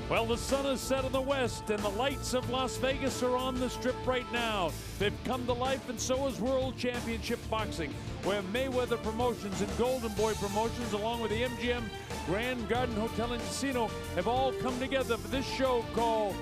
Well, the sun is set in the west, and the lights of Las Vegas are on the strip right now. They've come to life, and so is World Championship Boxing, where Mayweather Promotions and Golden Boy Promotions, along with the MGM Grand Garden Hotel and Casino, have all come together for this show called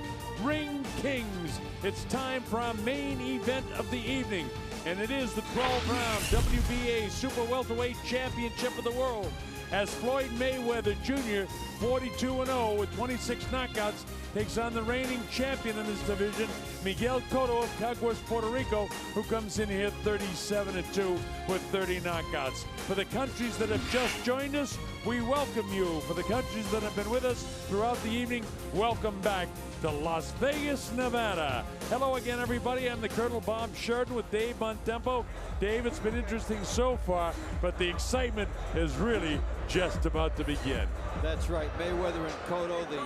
Ring Kings. It's time for our main event of the evening, and it is the 12-round WBA Super Welterweight Championship of the World, as Floyd Mayweather Jr., 42-0 with 26 knockouts, takes on the reigning champion in this division, Miguel Cotto of Caguas, Puerto Rico, who comes in here 37-2 with 30 knockouts. For the countries that have just joined us, we welcome you. For the countries that have been with us throughout the evening, welcome back to Las Vegas, Nevada. Hello again, everybody. I'm the Colonel Bob Sheridan with Dave Bontempo. Dave, it's been interesting so far, but the excitement is really just about to begin. That's right. Mayweather and Cotto, the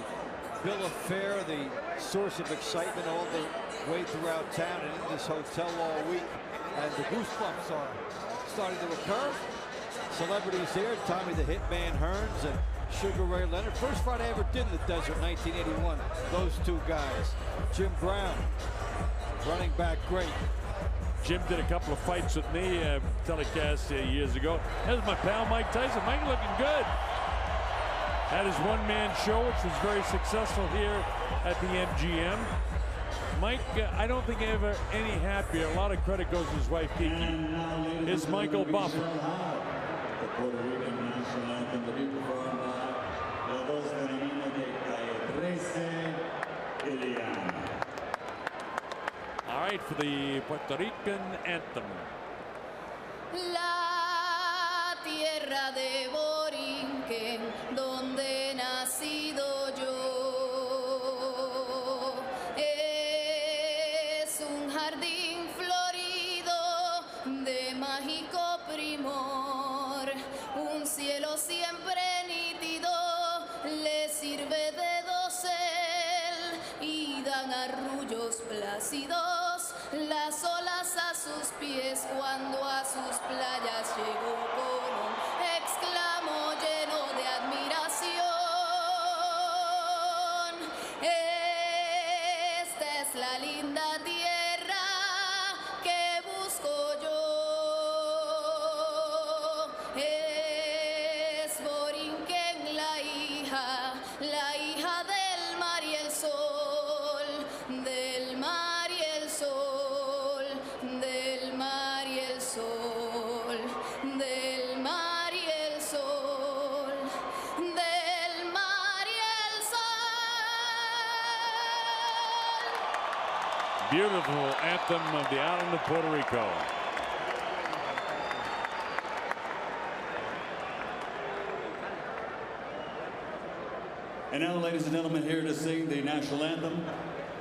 bill of fare, the source of excitement all the way throughout town and in this hotel all week. And the goosebumps are starting to occur. Celebrities here, Tommy the Hitman Hearns and Sugar Ray Leonard. First fight I ever did in the desert, 1981. Those two guys. Jim Brown, running back great. Jim did a couple of fights with me, telecast years ago. There's my pal Mike Tyson. Mike looking good. Had his one-man show, which was very successful here at the MGM. Mike, I don't think ever any happier. A lot of credit goes to his wife, Kiki. Is Michael Buffer. The Puerto Rican national anthem to be performed by los dos femeninos de Calle 13, Iliana. All right, for the Puerto Rican anthem. La tierra de Borinquen, donde he nacido yo, es un jardín florido de mágico primor, un cielo siempre nítido le sirve de dosel y dan arrullos plácidos las olas a sus pies cuando a sus playas llegó con un exclamo lleno de admiración. Esta es la linda tierra que busco yo. Es Borinquen la hija del mar y el sol, del mar y el sol, del mar y el sol, del mar y el sol, del mar y el sol. Beautiful anthem of the island of Puerto Rico. And now, ladies and gentlemen, here to sing the national anthem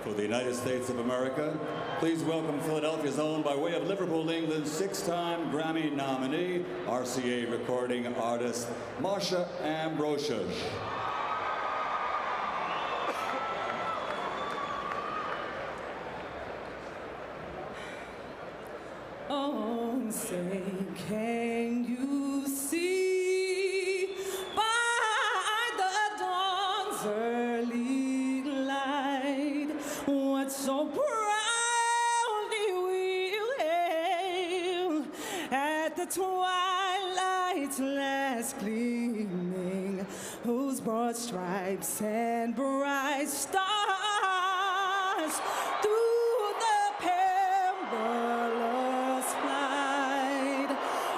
for the United States of America, please welcome Philadelphia's own, by way of Liverpool, England, 6-time Grammy nominee, RCA recording artist, Marsha Ambrosius. Oh, say, can you see by the dawn's early light what so proudly we hailed at the twilight's last gleaming, whose broad stripes and bright stars through the perilous flight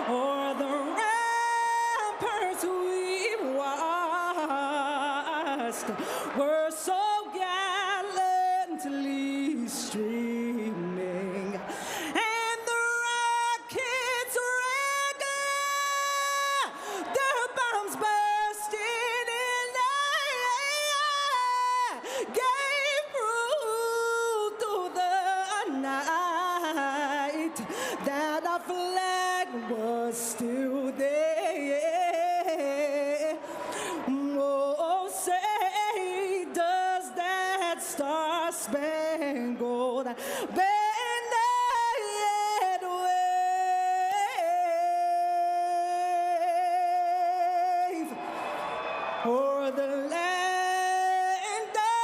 o'er the ramparts we watched were so gallantly streaming, and the rockets' regular, their bombs bursting in the air, gave proof to the night that our flag was still there. Oh, say, does that star-spangled banner yet wave o'er the land of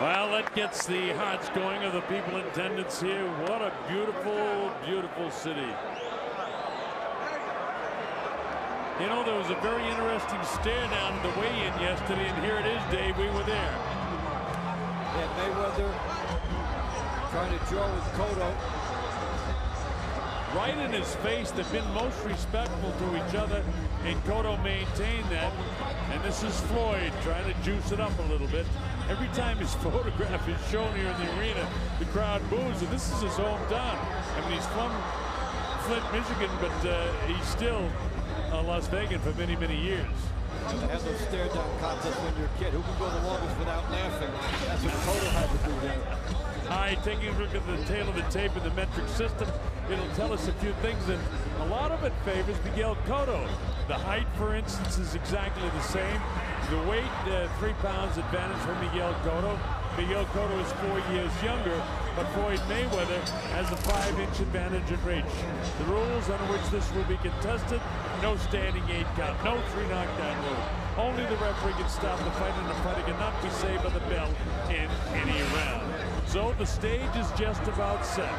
Well, that gets the hearts going of the people in attendance here. What a beautiful, beautiful city. You know, there was a very interesting stare down at the weigh-in yesterday, and here it is, Dave. We were there. Yeah, Mayweather trying to draw with Cotto. Right in his face. They've been most respectful to each other, and Cotto maintained that. And this is Floyd trying to juice it up a little bit. Every time his photograph is shown here in the arena, the crowd boos, and this is his hometown. I mean, he's from Flint, Michigan, but he's still a Las Vegas for many, many years. They have those stare-down contests when you're a kid. Who can go the longest without laughing? That's what Cotto had to do there. All right, taking a look at the tail of the tape in the metric system, it'll tell us a few things, and a lot of it favors Miguel Cotto. The height, for instance, is exactly the same. The weight, 3 pounds advantage for Miguel Cotto. Miguel Cotto is 4 years younger, but Floyd Mayweather has a 5-inch advantage in reach. The rules under which this will be contested: no standing 8 count, no 3 knockdown rule. Only the referee can stop the fight, and the fighter cannot be saved by the bell in any round. So the stage is just about set.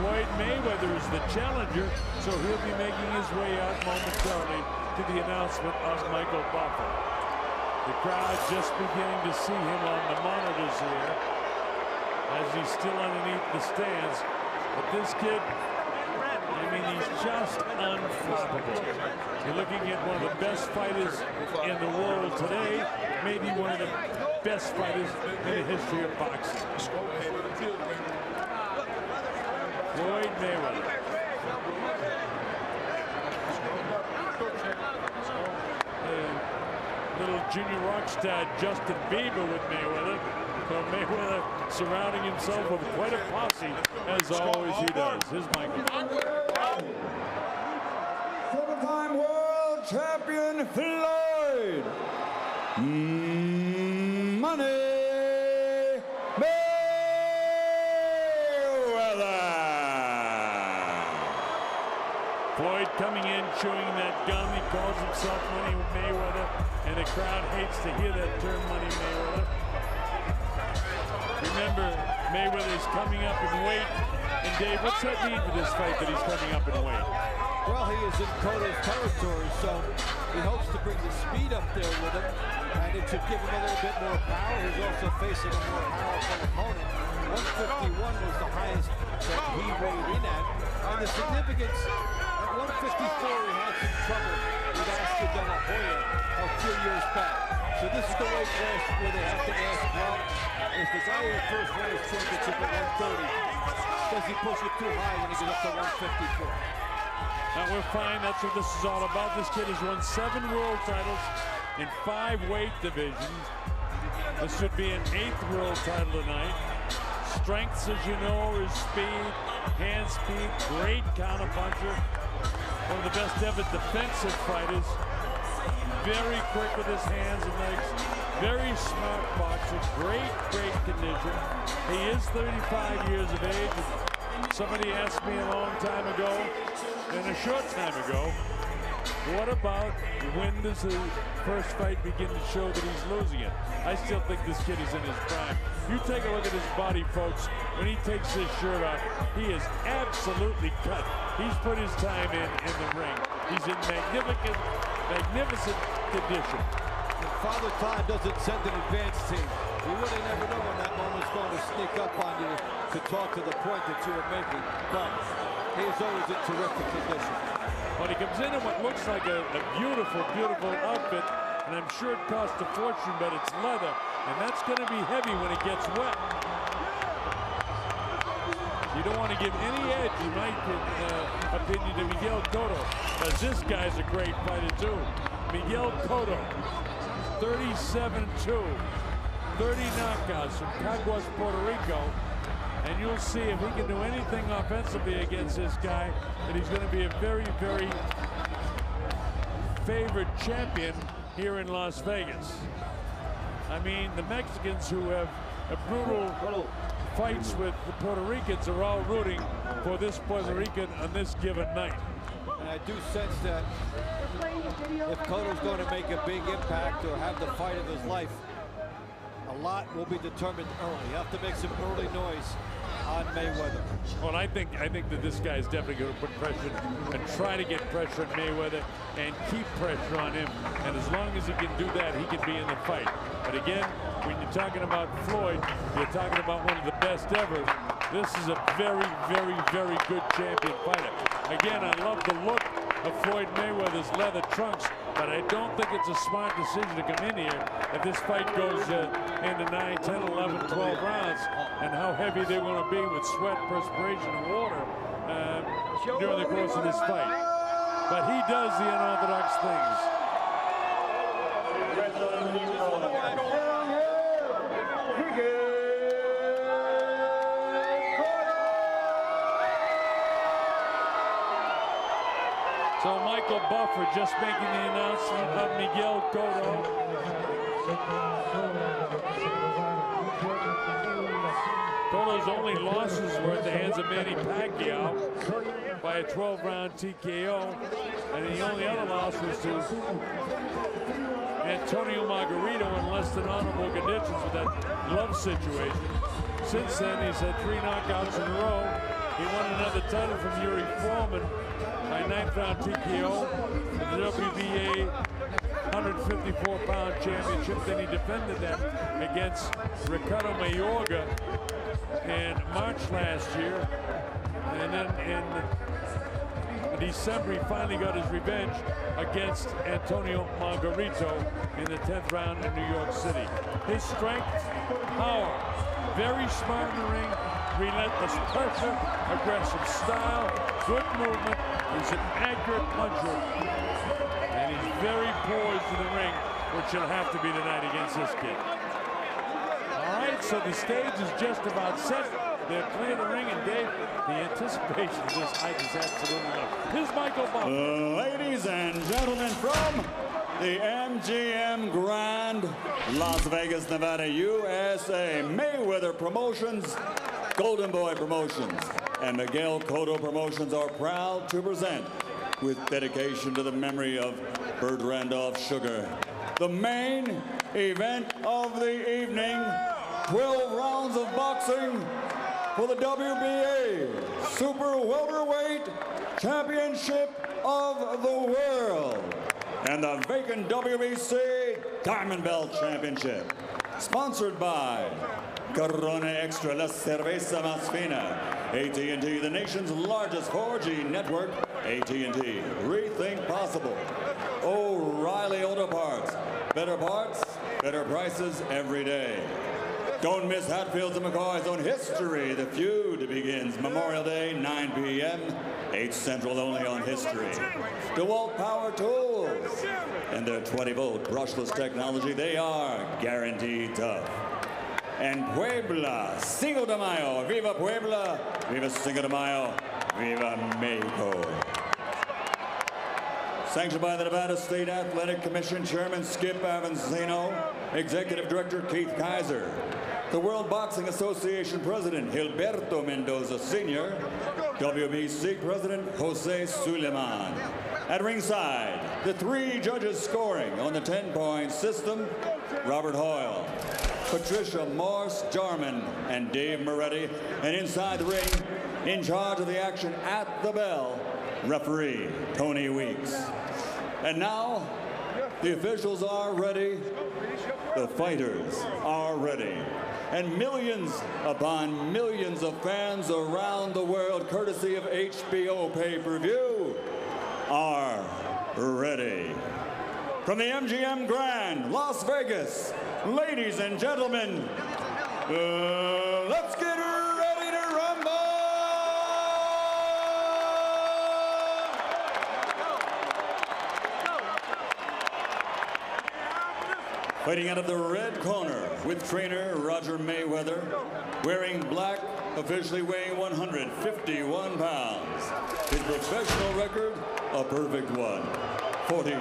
Floyd Mayweather is the challenger, so he'll be making his way out momentarily to the announcement of Michael Buffer. The crowd just beginning to see him on the monitors here as he's still underneath the stands. But this kid, I mean, he's just unflappable. You're looking at one of the best fighters in the world today, maybe one of the best fighters in the history of boxing. Floyd Mayweather. Little junior rock star Justin Bieber with Mayweather. So Mayweather surrounding himself with quite a posse, as always he does. Here's Michael. 7-time world champion Floyd Money Mayweather. Floyd coming in, chewing that gum. He calls himself Money Mayweather, and the crowd hates to hear that term, Money Mayweather. Remember, Mayweather is coming up in weight. And Dave, what's that mean for this fight, that he's coming up in weight? Well, he is in Cotto's territory, so he hopes to bring the speed up there with him, and it should give him a little bit more power. He's also facing a more powerful opponent. 151 was the highest that he weighed in at, and the significance at 154 he had some trouble with Oscar De La Hoya a few years back. So this is the weight class where they have to ask, well, if the guy who first won his championship at 130, does he push it too high when he gets up to 154? Now we're fine. That's what this is all about. This kid has won 7 world titles in 5 weight divisions. This should be an 8th world title tonight. Strengths, as you know, is speed, hand speed, great counterpuncher. One of the best ever defensive fighters. Very quick with his hands and legs. Very smart boxer. Great condition. He is 35 years of age. Somebody asked me a long time ago, and a short time ago, what about when does the first fight begin to show that he's losing it? I still think this kid is in his prime. You take a look at his body, folks. When he takes his shirt off, he is absolutely cut. He's put his time in the ring. He's in magnificent condition. And Father Time doesn't send an advance team. You really never know when that moment's going to sneak up on you to talk to the point that you were making. But he is always in terrific condition. Well, he comes in what looks like a beautiful, beautiful outfit, and I'm sure it costs a fortune, but it's leather, and that's going to be heavy when it gets wet. You don't want to give any edge, in my opinion, to Miguel Cotto, because this guy's a great fighter too. Miguel Cotto, 37-2, 30 knockouts from Caguas, Puerto Rico. And you'll see if he can do anything offensively against this guy, that he's going to be a very, very favored champion here in Las Vegas. I mean, the Mexicans, who have a brutal fights with the Puerto Ricans, are all rooting for this Puerto Rican on this given night. And I do sense that if Cotto's going to make a big impact or have the fight of his life, a A lot will be determined early. You have to make some early noise on Mayweather. Well, I think that this guy is definitely going to put pressure and try to get pressure on Mayweather and keep pressure on him. And as long as he can do that, he can be in the fight. But again, when you're talking about Floyd, you're talking about one of the best ever. This is a very, very, very good champion fighter. Again, I love the look of Floyd Mayweather's leather trunks, but I don't think it's a smart decision to come in here if this fight goes into 9, 10, 11, 12 rounds, and how heavy they're going to be with sweat, perspiration, and water during the course of this fight. But he does the unorthodox things. So Michael Buffer just making the announcement of Miguel Cotto. Cotto's only losses were at the hands of Manny Pacquiao by a 12-round TKO, and the only other loss was to Antonio Margarito in less than honorable conditions with that glove situation. Since then, he's had 3 knockouts in a row. He won another title from Yuri Foreman by 9th-round TKO in the WBA 154-pound championship. Then he defended that against Ricardo Mayorga in March last year. And then in December, he finally got his revenge against Antonio Margarito in the 10th round in New York City. His strength, power, very smart in the ring, relentless pressure, aggressive style, good movement. He's an accurate puncher, and he's very poised in the ring, which will have to be tonight against this kid. All right, so the stage is just about set. They're clear the ring, and Dave, the anticipation of this fight is absolutely enough. Here's Michael Buffer. Ladies and gentlemen, from the MGM Grand, Las Vegas, Nevada, USA, Mayweather Promotions, Golden Boy Promotions, and Miguel Cotto Promotions are proud to present, with dedication to the memory of Burt Randolph Sugar, the main event of the evening, 12 rounds of boxing for the WBA Super Welterweight Championship of the World and the vacant WBC Diamond Belt Championship. Sponsored by Corona Extra, La Cerveza Más Fina, AT&T, the nation's largest 4G network, AT&T, rethink possible. O'Reilly Auto Parts, better prices every day. Don't miss Hatfields and McCoy's own History. The Feud begins Memorial Day, 9 p.m., 8 Central, only on History. DeWalt Power Tools and their 20-volt brushless technology, they are guaranteed tough. And Puebla, Cinco de Mayo, Viva Puebla, Viva Cinco de Mayo, Viva Mexico. Sanctioned by the Nevada State Athletic Commission Chairman Skip Avanzino, Executive Director Keith Kaiser, the World Boxing Association President Gilberto Mendoza Sr., WBC President Jose Suleiman. At ringside, the 3 judges scoring on the 10-point system, Robert Hoyle, Patricia Morse-Jarman, and Dave Moretti. And inside the ring, in charge of the action at the bell, referee Tony Weeks. And now, the officials are ready, the fighters are ready, and millions upon millions of fans around the world, courtesy of HBO pay-per-view, are ready. From the MGM Grand, Las Vegas, ladies and gentlemen, let's get ready to rumble! Fighting out of the red corner with trainer Roger Mayweather, wearing black, officially weighing 151 pounds. His professional record, a perfect one. 42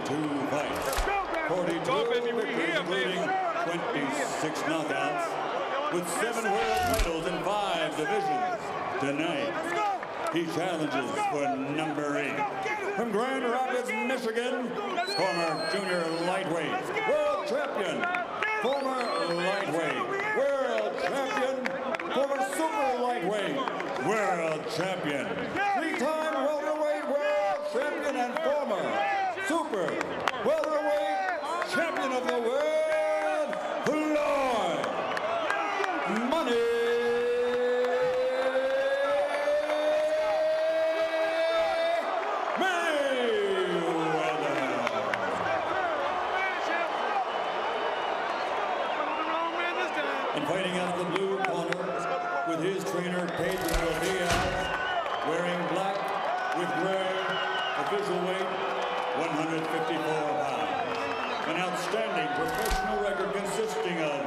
fights, 42 victories, including 26 knockouts, with 7 world titles in 5 divisions. Tonight, he challenges for number 8. From Grand Rapids, Michigan, former junior lightweight, world champion, former lightweight world champion, former super lightweight world champion, three-time welterweight world champion, and former super welterweight champion of the world, Floyd Money Mayweather. And fighting out of the blue corner with his trainer Pedro Diaz, wearing black with gray, official weight 154 pounds. An outstanding professional record consisting of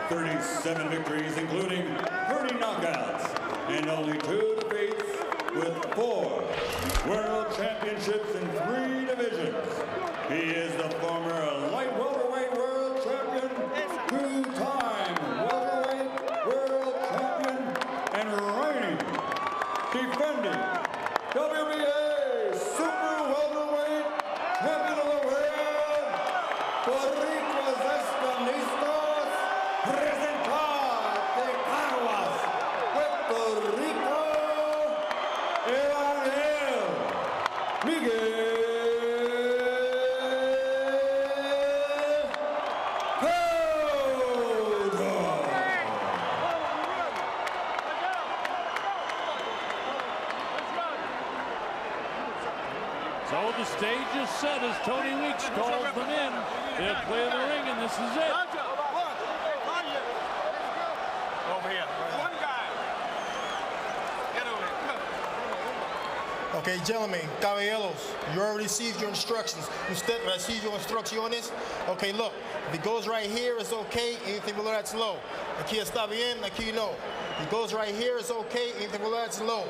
37 victories, including 30 knockouts, and only 2 defeats, with 4 world championships in 3 divisions. He is the former light welterweight world champion, 2-time welterweight world champion, and reigning, defending WBA super welterweight champion of the world. Boricuas están listos. Presentar de Caguas, Puerto Rico, Miguel. So the stage is set as Tony Weeks calls them in. They'll play the ring, and this is it. Over here. One guy. Get over there. Okay, gentlemen, caballeros, you already received your instructions. Usted recibió instrucciones. Okay, look, if it goes right here, it's okay. Anything below that's low. Aquí está bien, aquí no. If it goes right here, it's okay. Anything below that's low.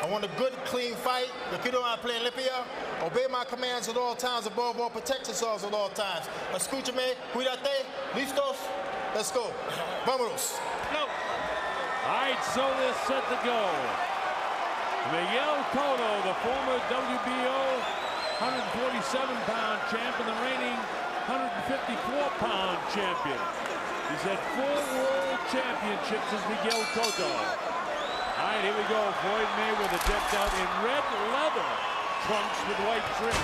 I want a good, clean fight. If you don't want to play limpia, obey my commands at all times. Above all, protect yourselves at all times. Escúchame, cuídate, listos. Let's go. Vámonos. All right, so they're set to go. Miguel Cotto, the former WBO 147-pound champ and the reigning 154-pound champion. He's had 4 world championships as Miguel Cotto. All right, here we go. Floyd Mayweather decked out in red leather trunks with white trim.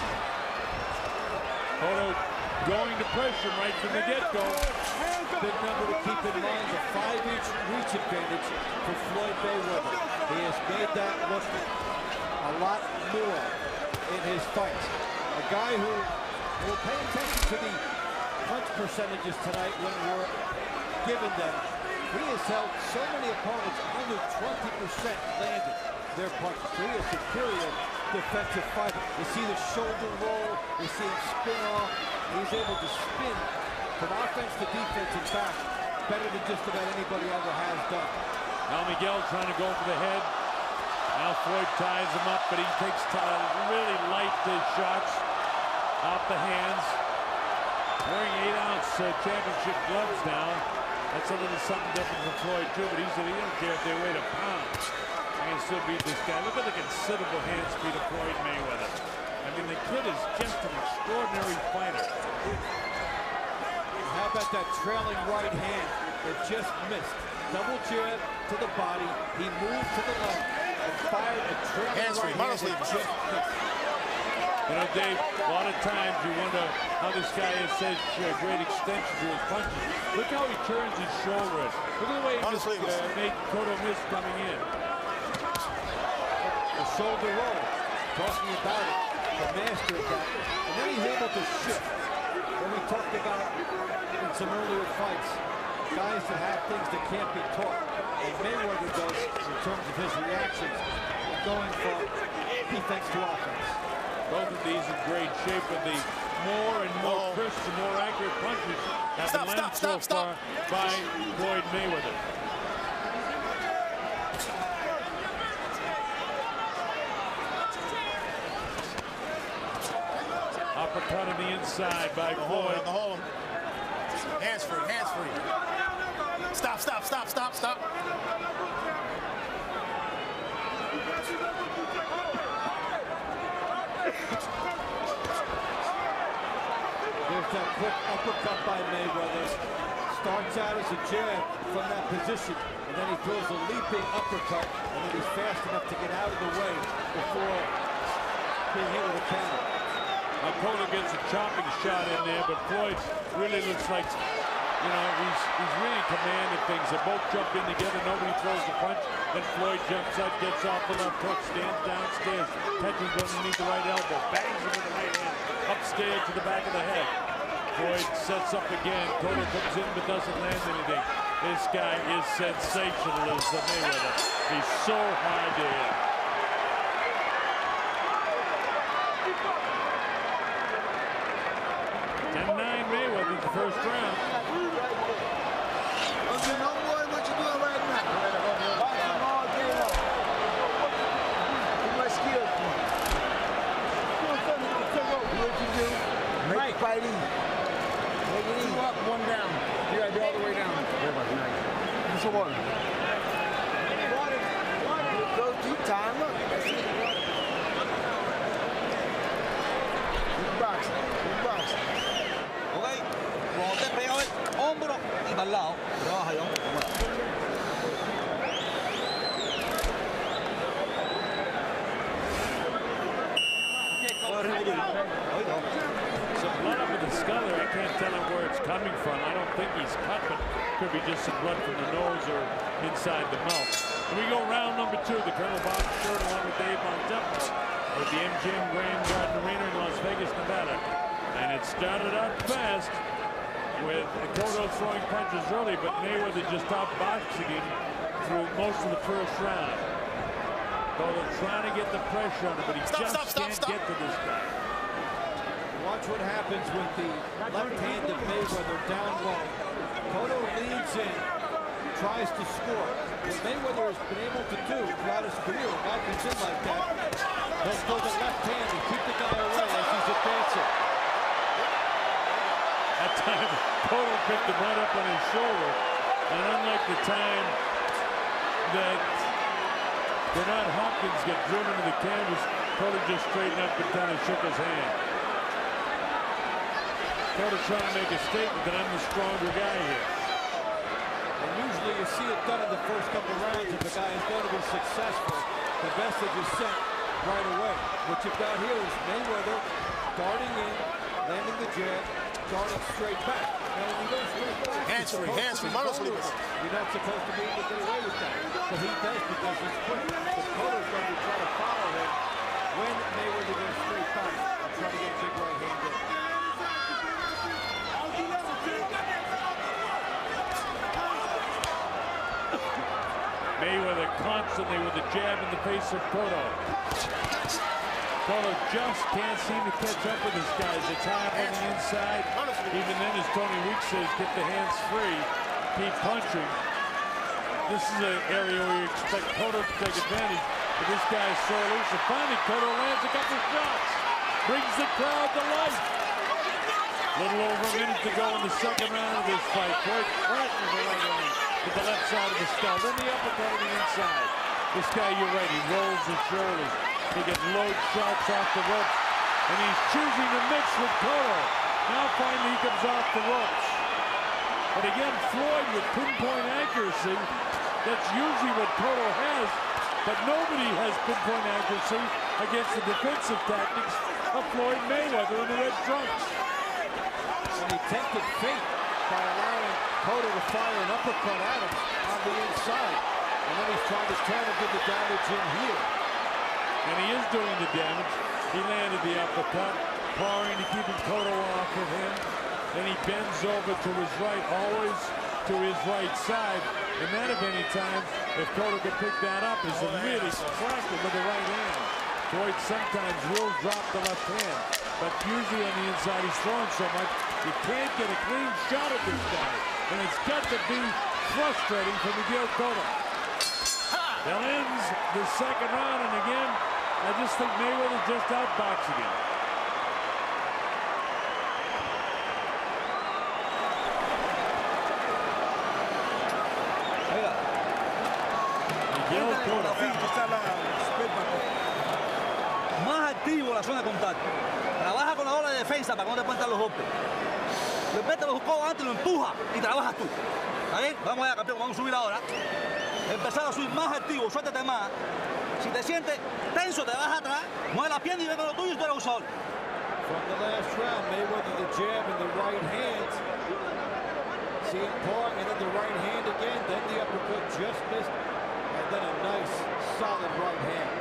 Cotto going to pressure him right from the get-go. Big number to keep in mind, the 5-inch reach advantage for Floyd Mayweather. He has made that look a lot more in his fights. A guy who will pay attention to the punch percentages tonight when we're given them. He has held so many opponents under 20% landed their punches. So he is a superior defensive fighter. You see the shoulder roll, you see him spin off. He's able to spin from offense to defense, in fact, better than just about anybody ever has done. Now Miguel trying to go for the head. Now Floyd ties him up, but he takes really light shots off the hands. Wearing 8-ounce championship gloves now. That's a little something different from Floyd, too, but he said he don't care if they weighed a pound. I can still beat this guy. Look at the considerable hand speed of Floyd Mayweather. I mean, the kid is just an extraordinary fighter. How about that trailing right hand that just missed? Double jab to the body. He moved to the left and fired a trailing right hand that just missed. You know, Dave, a lot of times you wonder how this guy has such great extension to his punches. Look how he turns his shoulder. Look at the way he just made Cotto miss coming in. The shoulder roll, talking about it, the master of that. And then he's able to shift. When we talked about in some earlier fights, guys that have things that can't be taught. And Mayweather does in terms of his reactions, going from defense to offense. Both of these in great shape, but the more and more crisp and more accurate punches have been landed so far by Floyd Mayweather. Uppercut on the inside by Floyd. Hands free, hands free. Stop, stop, stop, stop, stop. There's that quick uppercut by Mayweather. starts out as a jab from that position, and then he throws a leaping uppercut, and then he's fast enough to get out of the way before being hit with a counter. Now Cotto gets a chopping shot in there, but Floyd really looks like, you know, he's really in command of things. They both jump in together, nobody throws the punch, then Floyd jumps up, gets off the left hook, stands downstairs, catches underneath the right elbow, bangs him with the right hand, upstairs to the back of the head. Floyd sets up again, Cotto comes in but doesn't land anything. This guy is sensational as the Mayweather. He's so hard to hit. Mayweather the first round. Okay, no boy, what you doing right now? Boxing all day long. What's my skill for? What you do? Make the fight easy. Make it easy. 2 up, 1 down. You gotta be all the way down. What's the water? Go deep time up. That's it. Good boxing. Good boxing. Cuando te pega el hombro y para el lado, trabaja ahí, hombro. Some blood up in the skull there. I can't tell him where it's coming from. I don't think he's cut, but could be just some blood from the nose or inside the mouth. And we go round number 2. The Colonel Bob Shirt along with Dave Montempus at the MGM Grand Garden Arena in Las Vegas, Nevada. And it started out fast with Cotto throwing punches early, but Mayweather just outboxing him through most of the first round. Cotto trying to get the pressure on him, but he just can't get to this guy. Watch what happens with the left hand of Mayweather down low. Cotto leads in, tries to score. What Mayweather has been able to do throughout his career, a guy comes in like that, he'll throw the left hand and keep the guy away as he's advancing. That time, Cotto picked him right up on his shoulder, and unlike the time that Bernard Hopkins got driven to the canvas, Cotto just straightened up and kind of shook his hand. Cotto trying to make a statement that I'm the stronger guy here. And usually you see it done in the first couple rounds. If a guy is going to be successful, the message is sent right away. What you've got here is Mayweather darting in, landing the jab, darting straight back. Now when you go straight back, hands-free, you're not supposed to be able to get away with that. But he does because he's quick. But Cotto's going to try to follow him when Mayweather goes straight back and try to get a big right hand in. Mayweather constantly with a jab in the face of Cotto. Cotto just can't seem to catch up with his guys. It's high up on the inside. Even then, as Tony Weeks says, get the hands free, keep punching. This is an area where you expect Cotto to take advantage, but this guy is so loose. And finally, Cotto lands a couple shots, brings the crowd to life. A little over a minute to go in the second round of this fight. Floyd flattening the right hand with the left side of the skull, then the uppercut on the inside. This guy, you're right, he rolls his shoulders. He gets low shots off the ropes, and he's choosing to mix with Cotto. Now finally he comes off the ropes. But again, Floyd with pinpoint accuracy. That's usually what Cotto has, but nobody has pinpoint accuracy against the defensive tactics of Floyd Mayweather in the red trunks. And he tempted fate by allowing Cotto to fire an uppercut at him on the inside. And then he's trying to turn and do the damage in here. And he is doing the damage. He landed the uppercut, pawing to keep Cotto off of him. Then he bends over to his right, always to his right side. And that, if any time, if Cotto can pick that up, is a really crack him with the right hand. Floyd sometimes will drop the left hand, but usually on the inside he's throwing so much, you can't get a clean shot at this guy. And it's got to be frustrating for Miguel Cotto. That ends the second round, and again, I just think Mayweather just outboxing him. Miguel Cotto. Más activo la zona de contacto. Trabaja con la ola de defensa para que no te puentan los golpes. Le mete los codos antes, lo empuja y trabajas tú. ¿Está bien? Vamos allá, campeón, vamos a subir ahora. Empezar a subir más activo, suéltate más. Si te sientes tenso, te vas atrás, mueve la pierna y ve con lo tuyo y tú eres abusador. From the last round, Mayweather the jab in the right hand. See him part, and then the right hand again, then the uppercut just missed, and then a nice, solid right hand.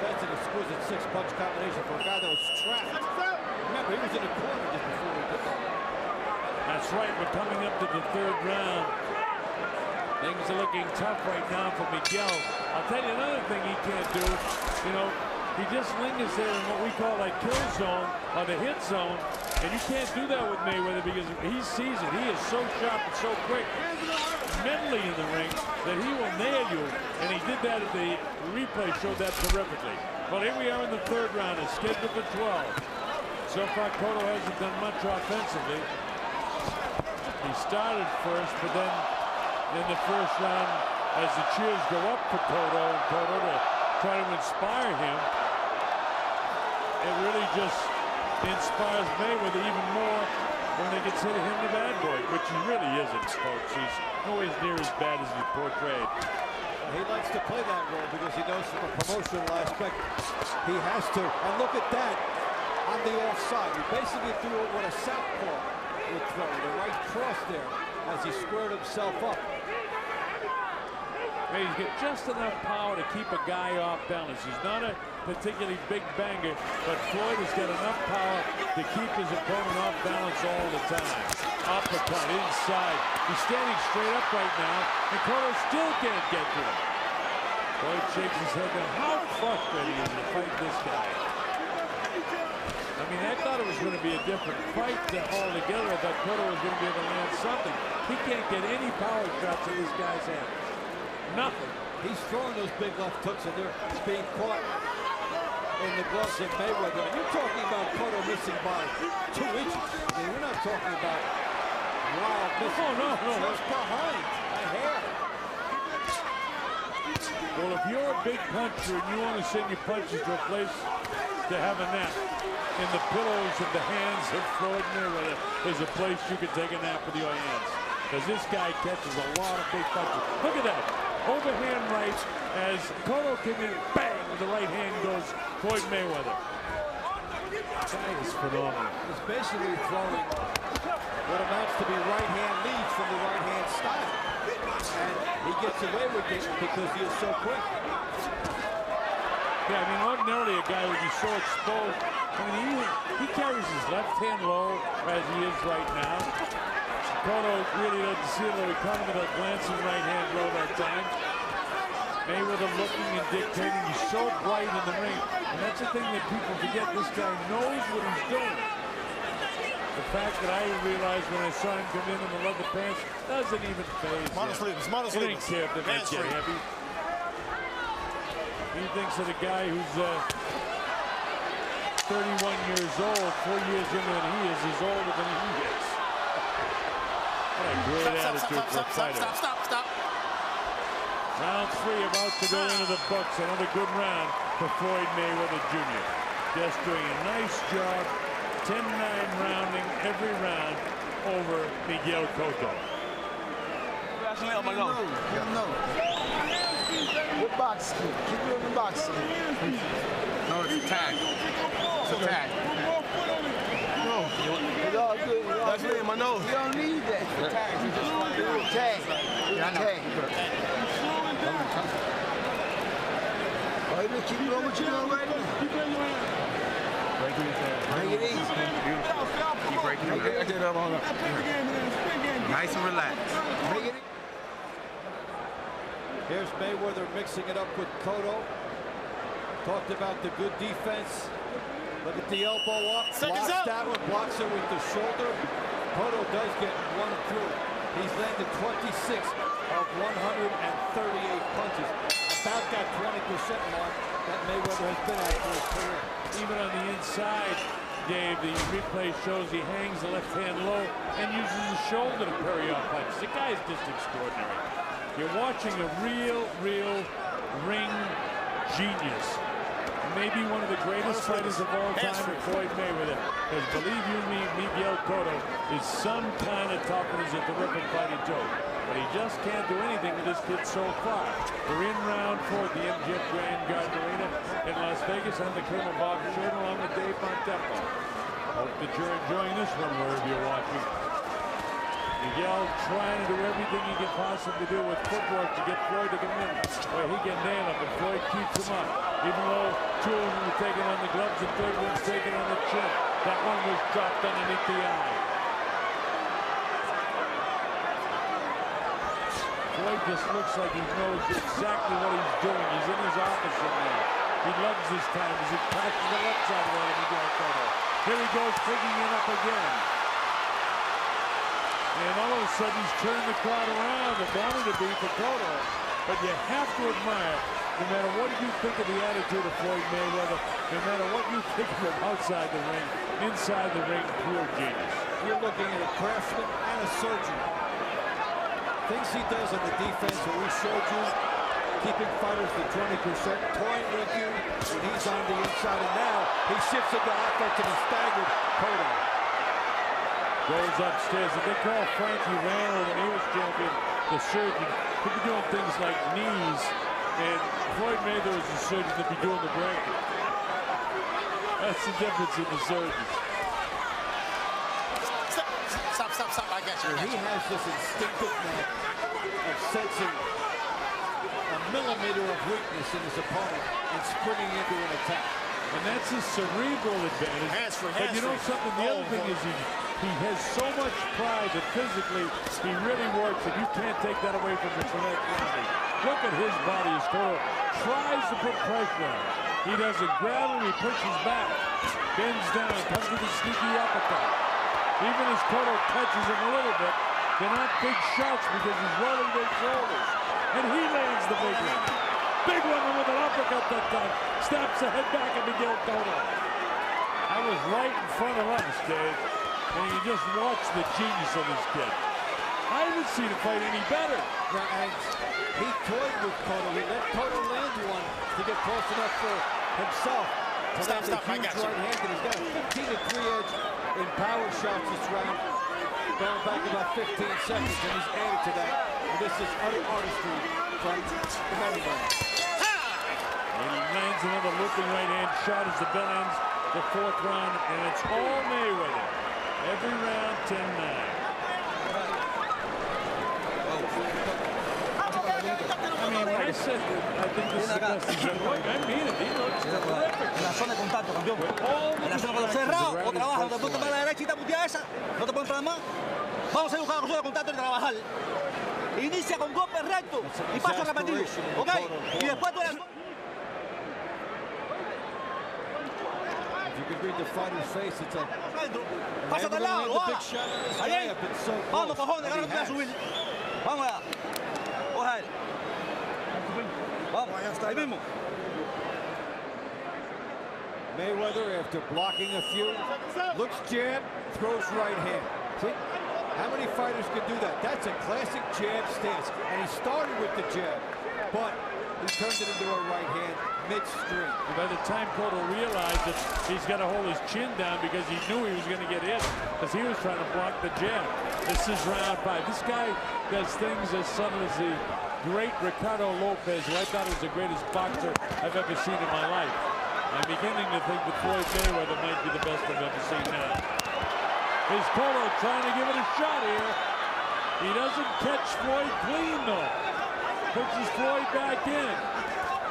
That's an exquisite six-punch combination for a guy that was trapped. Remember, he was in the corner just before he did that. That's right, we're coming up to the third round. Things are looking tough right now for Miguel. I'll tell you another thing he can't do. You know, he just lingers there in what we call that kill zone or the hit zone, and you can't do that with Mayweather because he sees it. He is so sharp and so quick mentally in the ring that he will nail you, and he did that at the replay, showed that terrifically. Well, here we are in the third round. It's scheduled for 12. So far, Cotto hasn't done much offensively. He started first, but then in the first round, as the cheers go up for Cotto to try to inspire him, it really just inspires Mayweather even more when they consider him the bad boy, which he really isn't, folks. He's nowhere near as bad as he's portrayed. He likes to play that role because he knows from a promotional aspect he has to. And look at that on the offside. He basically threw it what a southpaw would throw. The right cross there as he squared himself up. He's got just enough power to keep a guy off balance. He's not a particularly big banger, but Floyd has got enough power to keep his opponent off balance all the time. Uppercut inside. He's standing straight up right now, and Cotto still can't get to him. Floyd shakes his head now. How frustrating is it to fight this guy? I mean, I thought it was going to be a different fight altogether. I thought Cotto was going to be able to land something. He can't get any power shots in this guy's hand. Nothing. He's throwing those big left hooks, and they're being caught in the gloves of Mayweather. And you're talking about Cotto missing by 2 inches. I mean, we're not talking about wild missing. Oh, no. Just behind a hair. Well, if you're a big puncher and you want to send your punches to a place to have a nap, in the pillows of the hands of Floyd Mayweather is a place you can take a nap with your hands. Because this guy catches a lot of big punches. Look at that. Overhand right as Cotto came in, bang, with the right hand goes Floyd Mayweather. That guy is phenomenal. He's basically throwing what amounts to be right hand leads from the right hand style. And he gets away with it because he is so quick. Yeah, I mean, ordinarily a guy would be so exposed. I mean, he carries his left hand low as he is right now. Cotto really doesn't see it, though he caught him with a glancing right hand low that time. Mayweather looking and dictating. He's so bright in the ring. And that's the thing that people forget. This guy knows what he's doing. The fact that I realized when I saw him come in the leather pants doesn't even faze him. He didn't care if they might get heavy. He thinks that a guy who's 31 years old, 4 years younger than he is older than he is. What a great attitude for a fighter. Stop. Round 3 about to go into the books. Another good round for Floyd Mayweather Jr. Just doing a nice job. 10-9 rounding every round over Miguel Cotto. What box? Keep it in the box. No, it's a tag. It's a tag. No. It's all good. That's me in my nose. You don't need that. Tag. Tag. Oh, you just keep going what you know right now. Bring it easy. Keep breaking it. Nice and relaxed. Bring it easy. Here's Mayweather mixing it up with Cotto. Talked about the good defense. Look at the elbow up. Blocks that one, blocks it with the shoulder. Cotto does get one through. He's landed 26 of 138 punches. About that 20% mark that Mayweather has been at for his career. Even on the inside, Dave, the replay shows he hangs the left hand low and uses his shoulder to parry off punches. The guy is just extraordinary. You're watching a real ring genius. maybe one of the greatest fighters of all time, Floyd Mayweather. Because believe you me, Miguel Cotto is some kind of tough and is a terrific fighter too. But he just can't do anything with this kid so far. We're in round 4 at the MGF Grand Garden Arena in Las Vegas. I'm the Colonel Bob Sheridan along with Dave Montefo. Hope that you're enjoying this one wherever you're watching. Miguel trying to do everything he can possibly do with footwork to get Floyd to come in where he can nail him, but Floyd keeps him up. Even though 2 of them were taken on the gloves, the third one's taken on the chin. That one was dropped underneath the eye. Floyd just looks like he knows exactly what he's doing. He's in his office in there. He loves this time as he passes the left side of the Miguel Cotto. Here he goes, picking it up again. And all of a sudden, he's turned the crowd around and wanted to be for Cotto. But you have to admire, no matter what you think of the attitude of Floyd Mayweather, no matter what you think of him outside the ring, inside the ring, pure genius. You're looking at a craftsman and a surgeon. Things he does on the defense that we showed you, keeping fighters to 20%, toying with you when he's on the inside. And now he shifts into offense and he staggered Cotto. Goes upstairs. If they call Frankie Randall when he was champion, the surgeon, he'd be doing things like knees, and Floyd Mayweather was the surgeon that'd be doing the breaking. That's the difference in the surgeons. Stop, I got you. He has this instinctive knack of sensing a millimeter of weakness in his opponent and springing into an attack. And that's his cerebral advantage. But you know something, the other thing is he has so much pride that physically he really works, and you can't take that away from him for that quality. Look at his body as Cotto tries to put pressure on. He doesn't grab him, he pushes back, bends down, comes with a sneaky uppercut. Even as Cotto touches him a little bit, they're not big shots because he's rolling their shoulders. And he lands the big one. Big one with an uppercut that time. Snaps the head back at Miguel Cotto. I was right in front of us, Dave. And you just watch the genius of this kid. I haven't seen him fight any better. And he toyed with Cotto. He let Cotto land one to get close enough for himself. Stop, I got you. Right hand, and he's got a 15-3 edge in power shots this round. Going back about 15 seconds, and he's added to that. And this is utter artistry from the Mayweather. And he lands another looping right hand shot as the bell ends the 4th round, and it's all Mayweather. Every round, 10-9. I mean, when I said that I think this is the best he's ever looked, I mean it. He looks terrific. En la zona de contacto, campeón. En la zona con los cerrados, o trabajas, te apuntas para la derecha y te apuntas esa. No te puedes entrar más. Vamos a buscar la zona de contacto y trabajar. Inicia con golpe recto y paso repetido. ¿Ok? Y después tú eres... You can read the fighter's face. It's a pasa al lado, lo haga. Ahí. So vamos, cojones, ahora te voy a subir. Vamos allá. Coja él. Vamos, ahí mismo. Mayweather, after blocking a few, looks jab, throws right hand. See? How many fighters can do that? That's a classic jab stance. And he started with the jab, but he turned it into a right hand midstream. By the time Cotto realized that he's got to hold his chin down because he knew he was going to get hit, because he was trying to block the jab. This is round 5. This guy does things as subtle as the great Ricardo Lopez, who I thought was the greatest boxer I've ever seen in my life. I'm beginning to think that Floyd Mayweather might be the best I've ever seen now. Here's Cotto trying to give it a shot here. He doesn't catch Floyd clean, though. Pushes Floyd back in.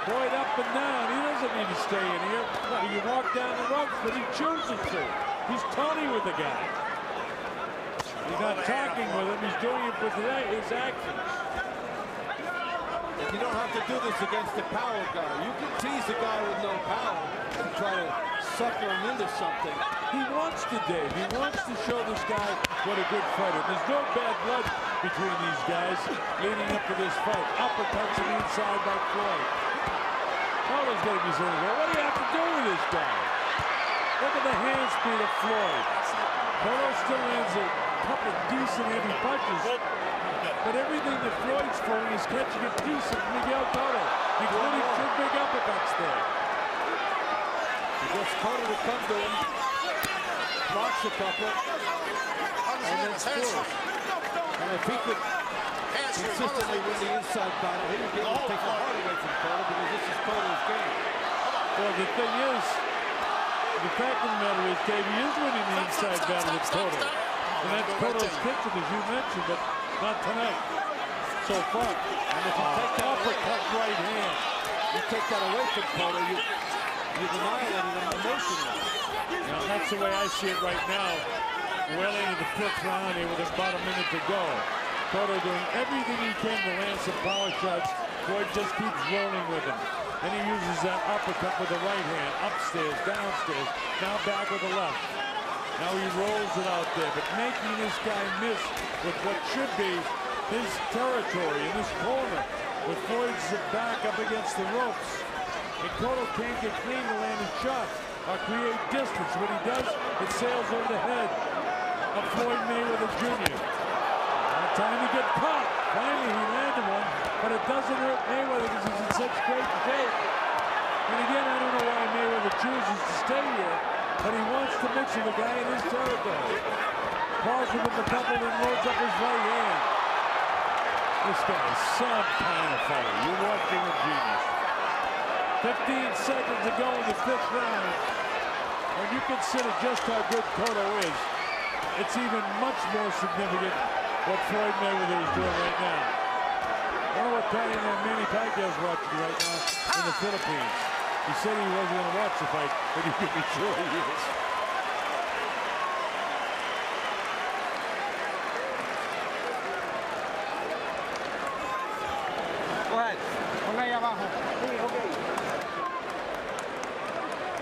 Floyd up and down. He doesn't need to stay in here. He can walk down the ropes, but he chooses to. He's taunting with the guy. He's not talking with him. He's doing it with his actions. You don't have to do this against the power guy. You can tease a guy with no power and try to sucker him into something. He wants to, Dave. He wants to show this guy what a good fighter. There's no bad blood between these guys leading up to this fight. Uppercuts him inside by Floyd. Cotto's going to be saying, well, what do you have to do with this guy? Look at the hand speed of Floyd. Cotto still lands a couple of decent heavy punches. But everything that Floyd's throwing is catching a piece of Miguel Cotto, including 2 big uppercuts there. wants Cotto to come to him. Blocks a couple. And then scores. And if he could consistently win the inside battle, he would be able to take the heart away from Cotto because this is Cotto's game. Well, the thing is, the fact of the matter is, Dave, he is winning the inside battle with Cotto. And that's Cotto's kitchen, as you mentioned, but not tonight. So far. And if you take that uppercut right hand, you take that away from Cotto, you've annihilated him emotionally. Now, that's the way I see it right now. Well into the 5th round here with about a minute to go. Cotto doing everything he can to land some power shots. Floyd just keeps rolling with him. Then he uses that uppercut with the right hand, upstairs, downstairs, now back with the left. Now he rolls it out there, but making this guy miss with what should be his territory in this corner, with Floyd's back up against the ropes. And Cotto can't get clean to land a shot or create distance. What he does, it sails over the head of Floyd Mayweather Jr. Time to get caught. Finally, he landed one, but it doesn't hurt Mayweather because he's in such great shape. And again, I don't know why Mayweather chooses to stay here, but he wants to mix with a guy in his territory. Pauses with the couple and loads up his right hand. This guy is some kind of fighter. You're watching a genius. 15 seconds to go in the 5th round. When you consider just how good Cotto is, it's even much more significant what Floyd Mayweather is doing right now. I don't know what Manny Pacquiao's watching right now in the Philippines. He said he wasn't going to watch the fight, but you can be sure he is. Go ahead. Ponla ahí abajo. Sí, okay.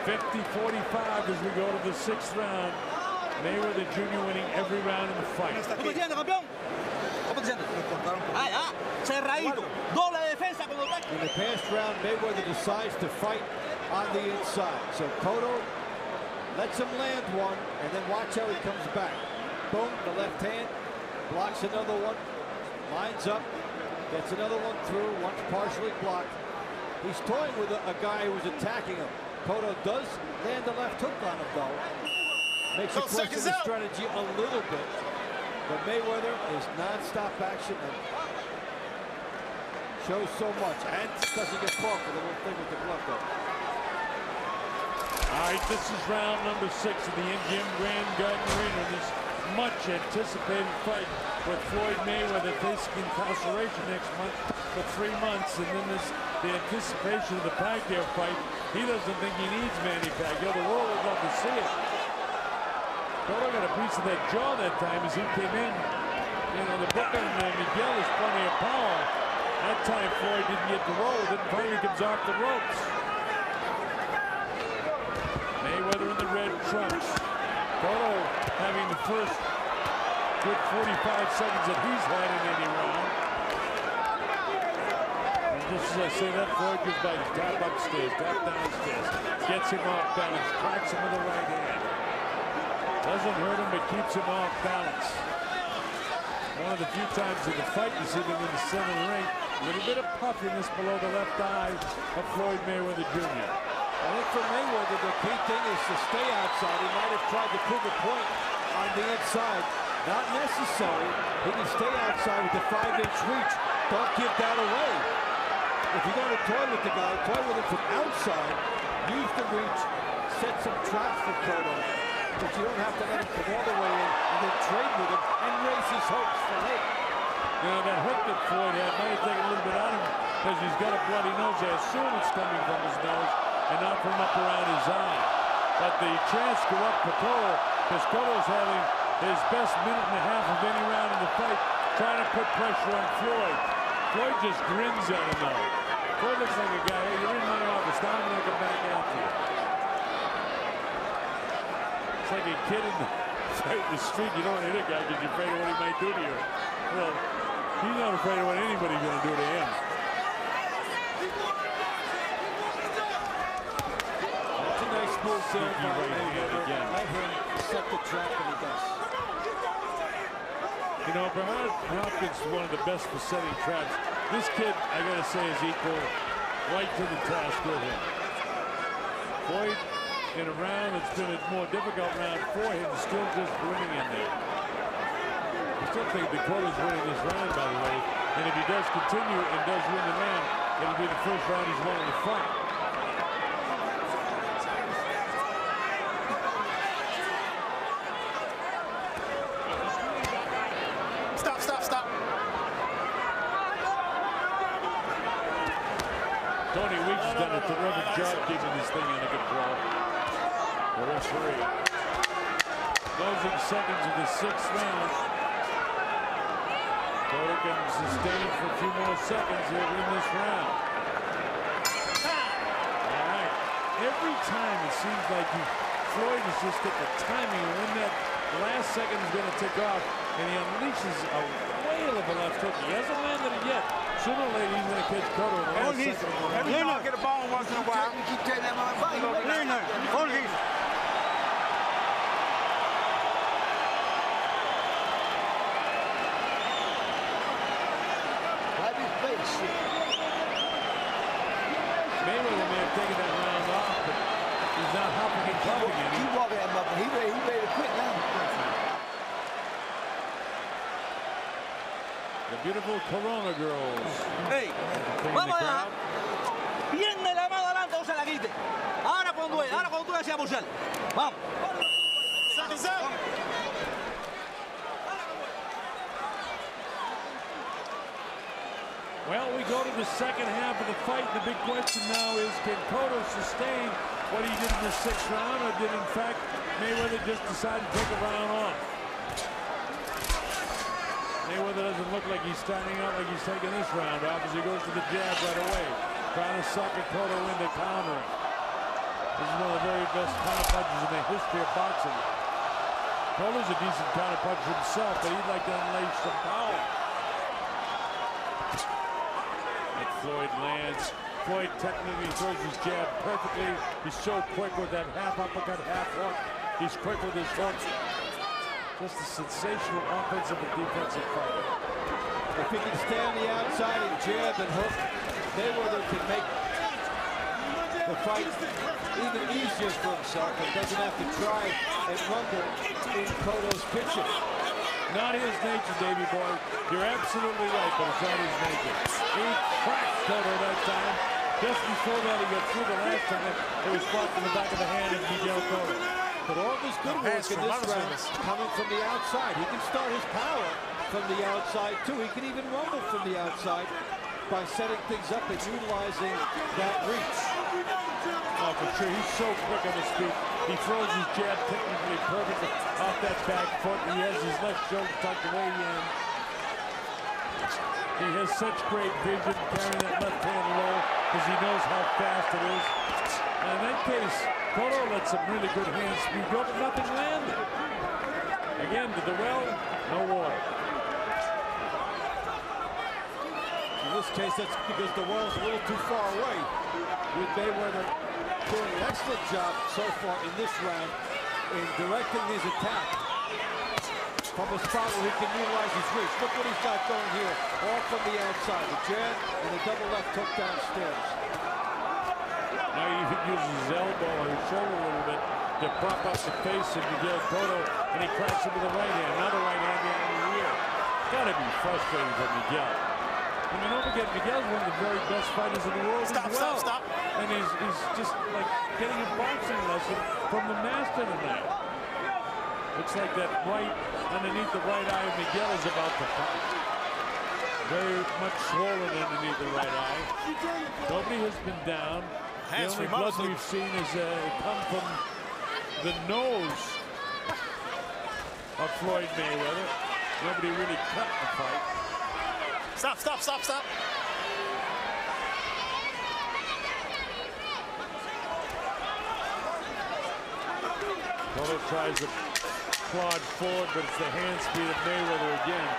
50-45 as we go to the 6th round. Mayweather Jr. winning every round in the fight. ¿Cómo te sientes, campeón? ¿Cómo te sientes? Cerradito. Doble defensa cuando ataca. In the past round, Mayweather decides to fight on the inside. So Cotto lets him land one, and then watch how he comes back. Boom, the left hand, blocks another one, lines up, gets another one through, one's partially blocked. He's toying with a guy who's attacking him. Cotto does land the left hook on him, though. Makes you question the strategy a little bit. But Mayweather is non-stop action and shows so much. And doesn't get caught with a little thing with the glove, though. All right, this is round number 6 of the MGM Grand Garden Arena. This much anticipated fight with Floyd Mayweather facing incarceration next month for 3 months. And then the anticipation of the Pacquiao fight. He doesn't think he needs Manny Pacquiao. The world would love to see it. Cotto got a piece of that jaw that time as he came in. You know, the booker Miguel has plenty of power. That time Floyd didn't get the roll. Then finally comes off the ropes. Mayweather in the red trunks. Cotto having the first good 45 seconds that he's had in any round. And just as I say that, Floyd goes by the tap upstairs, tap downstairs. Gets him off balance, cracks him with the right hand. Doesn't hurt him, but keeps him off balance. One of the few times in the fight you see them in the 7th ring. A little bit of puffiness below the left eye of Floyd Mayweather Jr. I think for Mayweather, the key thing is to stay outside. He might have tried to prove a point on the inside. Not necessary. He can stay outside with the 5-inch reach. Don't give that away. If you're going to toy with the guy, toy with him from outside. Use the reach. Set some traps for Cotto. But you don't have to let him come all the way in and then trade with him and raise his hopes for late. You know, that hook that Floyd had might have taken a little bit out of him because he's got a bloody nose. I assume it's coming from his nose and not from up around his eye. But the chance go up for Cotto because Cotto's having his best minute and a half of any round in the fight, trying to put pressure on Floyd. Floyd just grins at him though. Floyd looks like a guy, hey, you're in my office, now I'm going to come back after you. It's like a kid in the street. You don't hit a guy because you're afraid of what he might do to you. Well, he's not afraid of what anybody's going to do to him. That's a nice move there by Mayweather. Let him set the trap and he does. You know, Bernard Hopkins is one of the best for setting traps. This kid, I got to say, is equal right to the task with him. Floyd in a round that's been a more difficult round for him, still just winning in there. I still think Dakota's winning this round, by the way. And if he does continue and does win the round, it'll be the first round he's won in the fight. Stop. Tony Weeks has done a terrific job keeping this thing under control. The referee. Closing seconds of the 6th round. Cotto can sustain for a few more seconds. He'll win this round. All right. Every time it seems like Floyd has just get the timing of when that last second is going to tick off, and he unleashes a whale of a left hook. He hasn't landed it yet. Sooner or later, he's going to catch Cotto in the last second. Every time I get a ball once in a while. You keep taking that motherfucker. Hold it. Mayweather may have taken that round off, but he's not hopping and bumping it. Keep walking that motherfucker. He ready to quit now. The beautiful Corona girls. Hey, vamos allá. Viene la mano adelante, no se la quite. Ahora cuando tú decías Bushel. Vamos. Well, we go to the second half of the fight. The big question now is, can Cotto sustain what he did in the 6th round, or did, in fact, Mayweather just decide to take a round off? Mayweather doesn't look like he's starting out like he's taking this round off as he goes to the jab right away, trying to sucker Cotto into countering. This is one of the very best counterpunchers in the history of boxing. Cotto's a decent counterpuncher himself, but he'd like to unleash some power. And Floyd lands. Floyd technically throws his jab perfectly. He's so quick with that half uppercut, half hook. He's quick with his hook. Just a sensational offensive and defensive fighter. If he can stay on the outside and jab and hook, Mayweather can make the fight even easier for himself and doesn't have to try and rumble in Cotto's pitching. Not his nature, Davey boy. You're absolutely right, but it's not his nature. He cracked Cotto that time. Just before that, he got through the last time. It was blocked in the back of the hand of Miguel Cotto. But all this good work in this round coming from the outside. He can start his power from the outside, too. He can even rumble from the outside by setting things up and utilizing that reach. Oh, for sure. He's so quick on his feet. He throws his jab technically perfectly off that back foot. He has his left shoulder tucked away in. He has such great vision carrying that left hand low because he knows how fast it is. And in that case, Cotto let some really good hand speed go, but nothing landed. Again, to the well, no water. In this case, that's because the well's a little too far away. With Mayweather doing an excellent job so far in this round in directing his attack from a spot where he can utilize his reach. Look what he's got going here, all from the outside. The jab and the double left hook downstairs. Now he uses his elbow or his shoulder a little bit to prop up the face of Miguel Cotto, and he cracks him with the right hand. Another right hand behind the ear. Gotta be frustrating for Miguel. I mean, don't forget, Miguel's one of the very best fighters in the world as well. Stop. And he's just like getting a boxing lesson from the master tonight. Looks like that right underneath the right eye of Miguel is about to pop. Very much swollen underneath the right eye. Nobody has been down. The only blood we've seen is come from the nose of Floyd Mayweather. Nobody really cut the fight. Stop. Cotto tries to plod forward, but it's the hand speed of Mayweather again.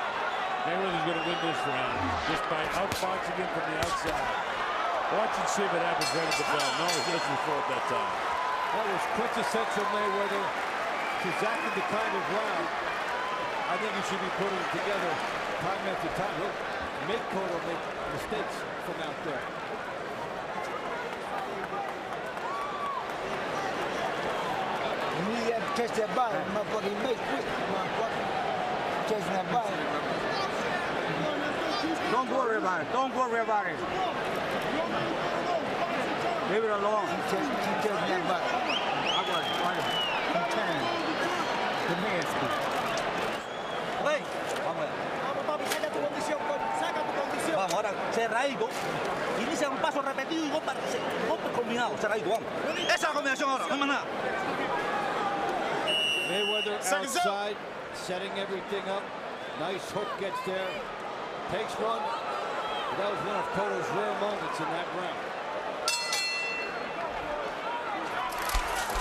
Mayweather's going to win this round just by outboxing him from the outside. Watch and see if it happens right at the bell. No, he doesn't throw it that time. That was quintessential Mayweather. It's exactly the kind of round I think he should be putting together time after time. He'll make Cotto make mistakes from out there. Catch that body, motherfucker. He make quick, motherfucker. Catching that body. Don't worry about it. Don't worry about it. Leave it alone. Keep catching that body. I got it. Keep turning. The man speak. Hey, vamos. Vamos, papi, saca tu condición, saca tu condición. Vamos, ahora cerradito. Inicia un paso repetido y golpe combinado. Cerradito, vamos. Esa es la combinación ahora, no más nada. Mayweather outside, setting everything up. Nice hook gets there. Takes one. That was one of Cotto's rare moments in that round.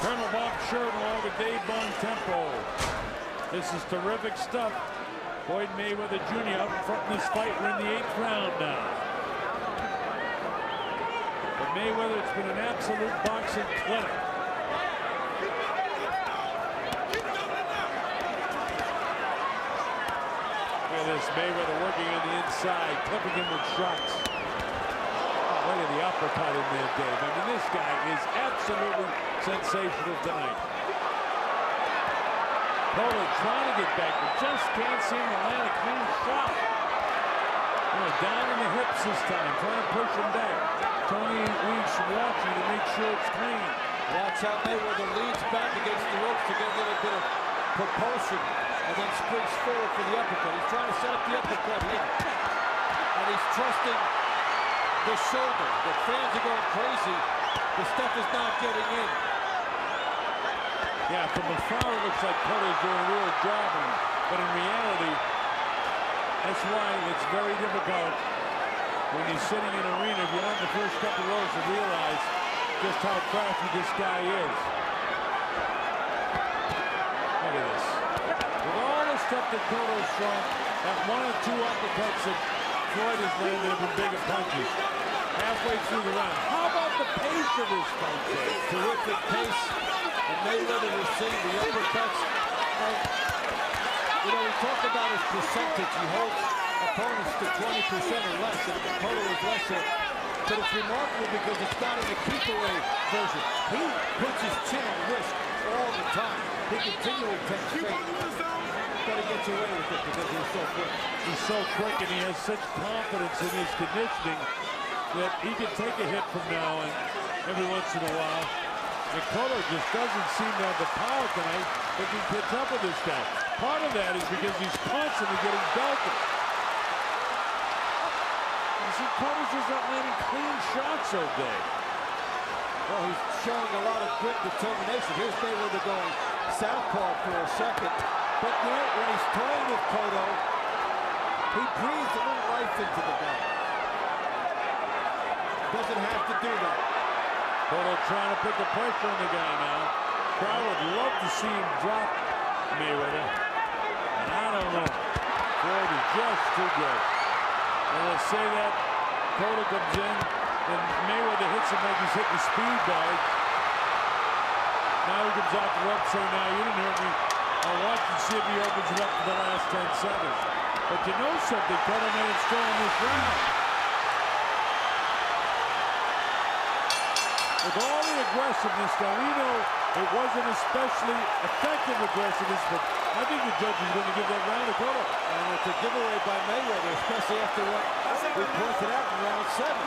Colonel Bob Sheridan along with Dave Bontempo. This is terrific stuff. Floyd Mayweather Jr. out in front in this fight. We're in the 8th round now. For Mayweather, it's been an absolute boxing clinic. Look at this, Mayweather working on the inside, clipping him with shots. Oh, look at the uppercut in there, Dave. I mean, this guy is absolutely sensational tonight. Cotto trying to get back, but just can't seem to land a clean shot. Down in the hips this time, trying to push him back. Tony Leach watching to make sure it's clean. Watch how Mayweather leads back against the ropes to get a little bit of propulsion and then springs forward for the uppercut. He's trying to set up the uppercut here. And he's trusting the shoulder. The fans are going crazy. The stuff is not getting in. Yeah, from afar it looks like Cotto's doing a real job, but in reality, that's why it's very difficult when you're sitting in an arena, if you're on the first couple rows, to realize just how crafty this guy is. Look at this. With all the stuff that Cotto's thrown, that 1 or 2 uppercuts that Floyd has landed have been bigger punches. Halfway through the round. How about the pace of this fight, Dave? Terrific pace. And Mayweather was seeing the uppercuts. And, you know, we talked about his percentage. He holds opponents to 20% or less, and Cotto is less than. But it's remarkable because it's not in the keep-away version. He puts his chin on wrist all the time. He continually takes straight. But he gets away with it because he's so quick. He's so quick, and he has such confidence in his conditioning that he can take a hit from now and every once in a while. And Cotto just doesn't seem to have the power tonight that can catch up with this guy. Part of that is because he's constantly getting belted. You see, Cotto's just not landing clean shots all day. Well, he's showing a lot of grit and determination. Here's Mayweather going southpaw for a second. But when he's toying with Cotto, he breathes a little life into the guy. Doesn't have to do that. Cotto trying to put the pressure on the guy now. Crowd would love to see him drop Mayweather. And I don't know. Floyd is just too good. And they'll say that Cotto comes in, and Mayweather hits him like he's hitting the speed bag. Now he comes out the rope saying, "Now you didn't hurt me. I'll watch and see if he opens it up for the last 10 seconds." But you know something, Cotto made it strong in this round. With all the aggressiveness, now we know it wasn't especially effective aggressiveness, but I think the judge is going to give that round to Cotto. And it's a giveaway by Mayweather, especially after what we pointed out in round 7.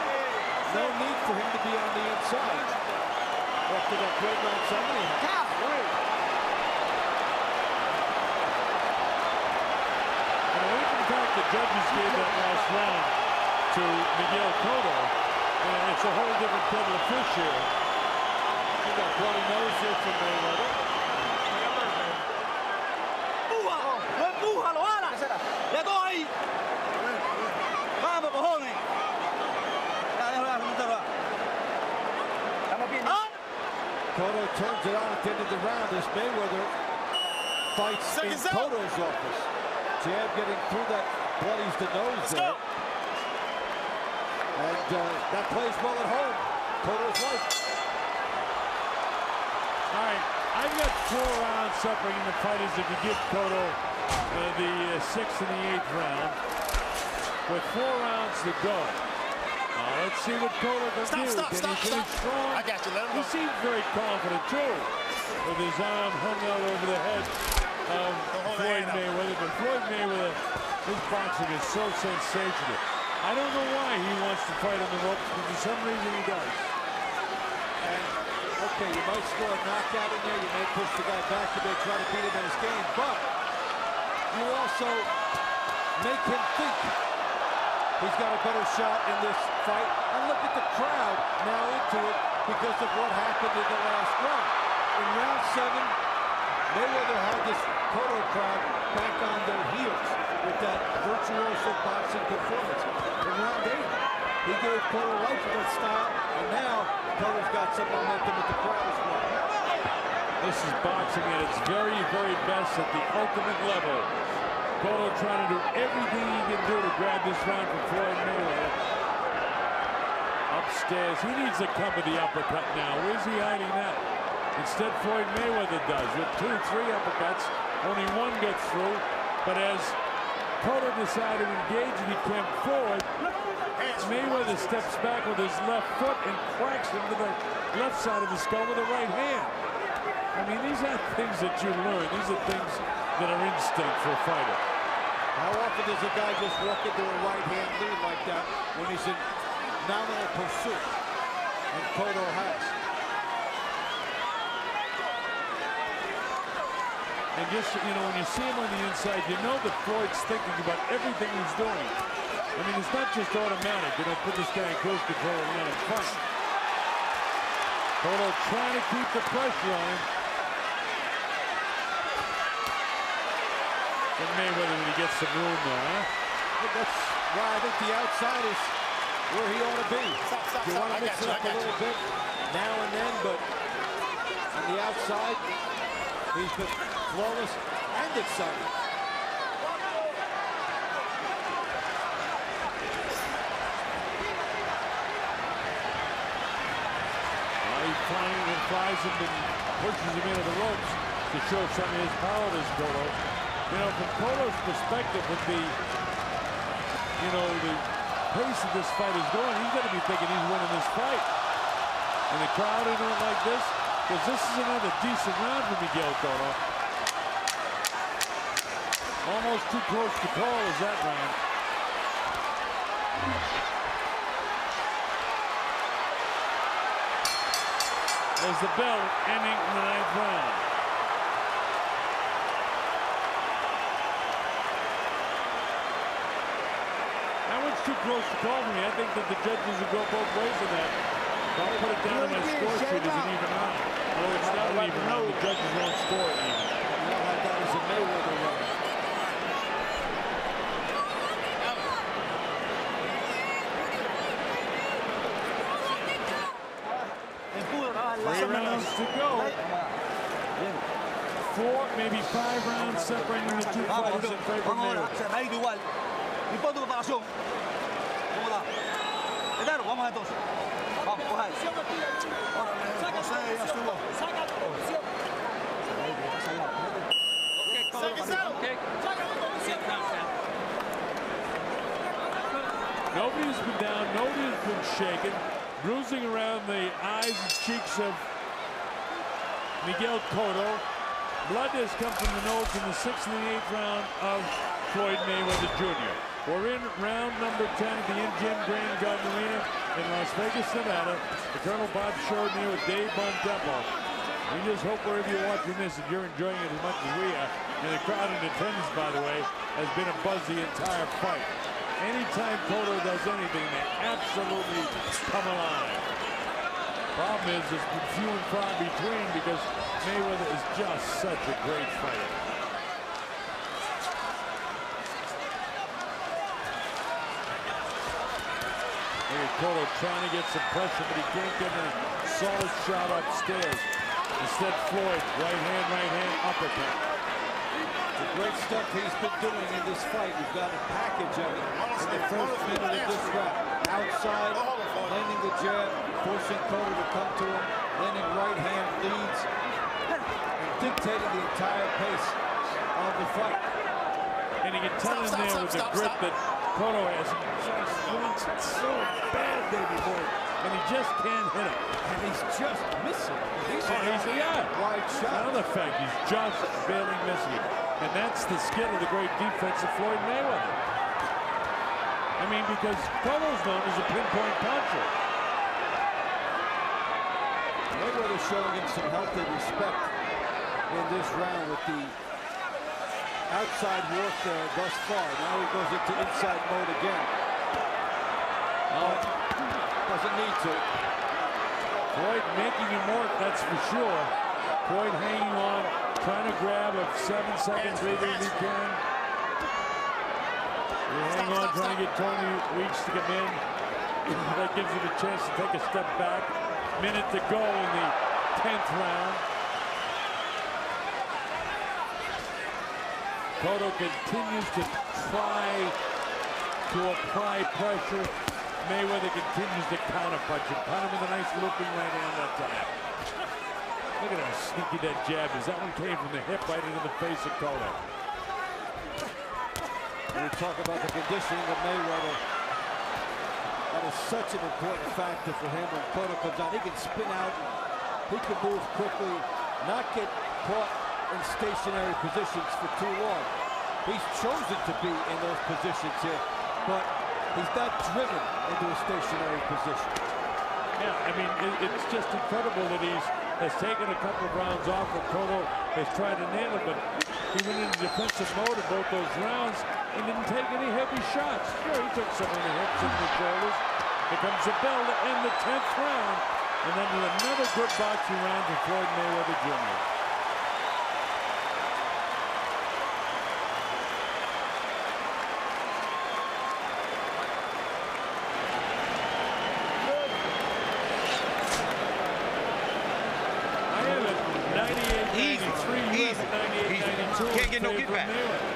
No need for him to be on the inside. After that great round 7 he had. And away from the fact the judges gave that last round to Miguel Cotto, and it's a whole different kettle of fish here. You got bloody nose here from Mayweather. ¡No empújalo, ala! ¡Ya todo ahí! ¡Vamos, cojones! Ya, déjalo. Estamos bien. Cotto turns it on at the end of the round as Mayweather fights in Cotto's office. Jab getting through that bloodies the nose there. And that plays well at home. Cotto's life. All right, I've got 4 rounds separating the fighters if you give Cotto the 6th and the 8th round. With 4 rounds to go. Let's see what Cotto can do. Can he finish strong? I got you. Let him go. He seems very confident, too. with his arm hung out over the head of Floyd Mayweather. But Floyd Mayweather, his boxing is so sensational. I don't know why he wants to fight on the ropes, but for some reason he does. And, okay, you might score a knockout in there. You may push the guy back. You may try to beat him in his game. But you also make him think he's got a better shot in this fight. And look at the crowd now into it because of what happened in the last round. In round 7, Mayweather had this Cotto crowd back on their heels with that virtuoso boxing performance. In round 8, he gave Cotto life with that style, and now Cotto's got some momentum with the crowd as well. This is boxing at its very, very best at the ultimate level. Cotto trying to do everything he can do to grab this round from Floyd Mayweather. Upstairs, he needs to cover the uppercut now. Where's he hiding that? Instead, Floyd Mayweather does with 2, 3 uppercuts. Only one gets through. But as Cotto decided to engage and he came forward, Mayweather steps back with his left foot and cracks him to the left side of the skull with the right hand. I mean, these aren't things that you learn. These are things that are instinct for a fighter. How often does a guy just walk into a right-hand lead like that when he's in nominal pursuit? And Cotto has. And just, you know, when you see him on the inside, you know that Floyd's thinking about everything he's doing. I mean, it's not just automatic. You know, put this guy in close control and let him fight. Cotto trying to keep the pressure on him. And Mayweather when he gets some room there, huh? That's why I think the outside is where he ought to be. You want to mix it up a little bit now and then, but on the outside, he's been flawless and exciting. He flies him and pushes him into the ropes to show some of his power to Cotto. You know, from Cotto's perspective, with the, you know, the pace of this fight is going, he's going to be thinking he's winning this fight. And the crowd is doing like this, because this is another decent round for Miguel Cotto. Almost too close to call is that round. There's the bell ending in the 9th round. That one's too close to call for me. I think that the judges will go both ways in that. I'll put it down on my score sheet as an even round. No, it's not an even round. The judges won't score it even. Now I thought it was a Mayweather round. Three rounds to go. 4, maybe 5 rounds separating the two fighters in favor of Mayweather. Cerradito igual. Y pon tu preparación. ¿Cómo da? Claro, vamos entonces. Vamos, coja ahí. Órale, José, ya estuvo. Nobody's been down, nobody's been shaken. Bruising around the eyes and cheeks of Miguel Cotto. Blood has come from the nose in the 6th and the 8th round of Floyd Mayweather Jr. We're in round number 10 at the MGM Grand Garden Arena in Las Vegas, Nevada. The Colonel Bob showed me with Dave Bontempo. We just hope wherever you're watching this that you're enjoying it as much as we are. And the crowd in attendance, by the way, has been a buzz the entire fight. Anytime Cotto does anything, they absolutely come alive. Problem is, there's been few and far between because Mayweather is just such a great fighter. Look at Cotto trying to get some pressure, but he can't get a solid shot upstairs. Instead, Floyd, right hand, uppercut. The great stuff he's been doing in this fight. We've got a package of it in the first minute of this round. Outside, landing the jab, forcing Cotto to come to him, landing right hand leads, and dictating the entire pace of the fight. And you can tell in there with the grip that Cotto has. He just wants it so bad, baby boy. and he just can't hit it. And he's just missing. Wide shot. Another fact, he's just barely missing it. And that's the skill of the great defense of Floyd Mayweather. I mean, because Cotto's known as a pinpoint puncher. Mayweather showing him some healthy respect in this round with the outside work there thus far. Now he goes into inside mode again. Doesn't need to. Floyd making him work, that's for sure. Floyd hanging on, trying to grab a 7-second breather if he can. You hang on, trying to get Tony Weeks to come in. That gives him a chance to take a step back. Minute to go in the 10th round. Cotto continues to try to apply pressure. Mayweather continues to counterpunch him. Caught him with a nice looping right hand that time. Look at how sneaky that jab is. That one came from the hip right into the face of Cotto. When we talk about the conditioning of Mayweather, that is such an important factor for him. When Cotto comes out, he can spin out, he can move quickly, not get caught in stationary positions for too long. He's chosen to be in those positions here, but he's not driven into a stationary position. Yeah, I mean, it's just incredible that has taken a couple of rounds off, and Cotto has tried to nail it, but he went into defensive mode in both those rounds and didn't take any heavy shots. Sure, he took some in the hips and the shoulders. Here comes the bell to end the 10th round, and then another good boxing round for Floyd Mayweather Jr. Can't get no get back.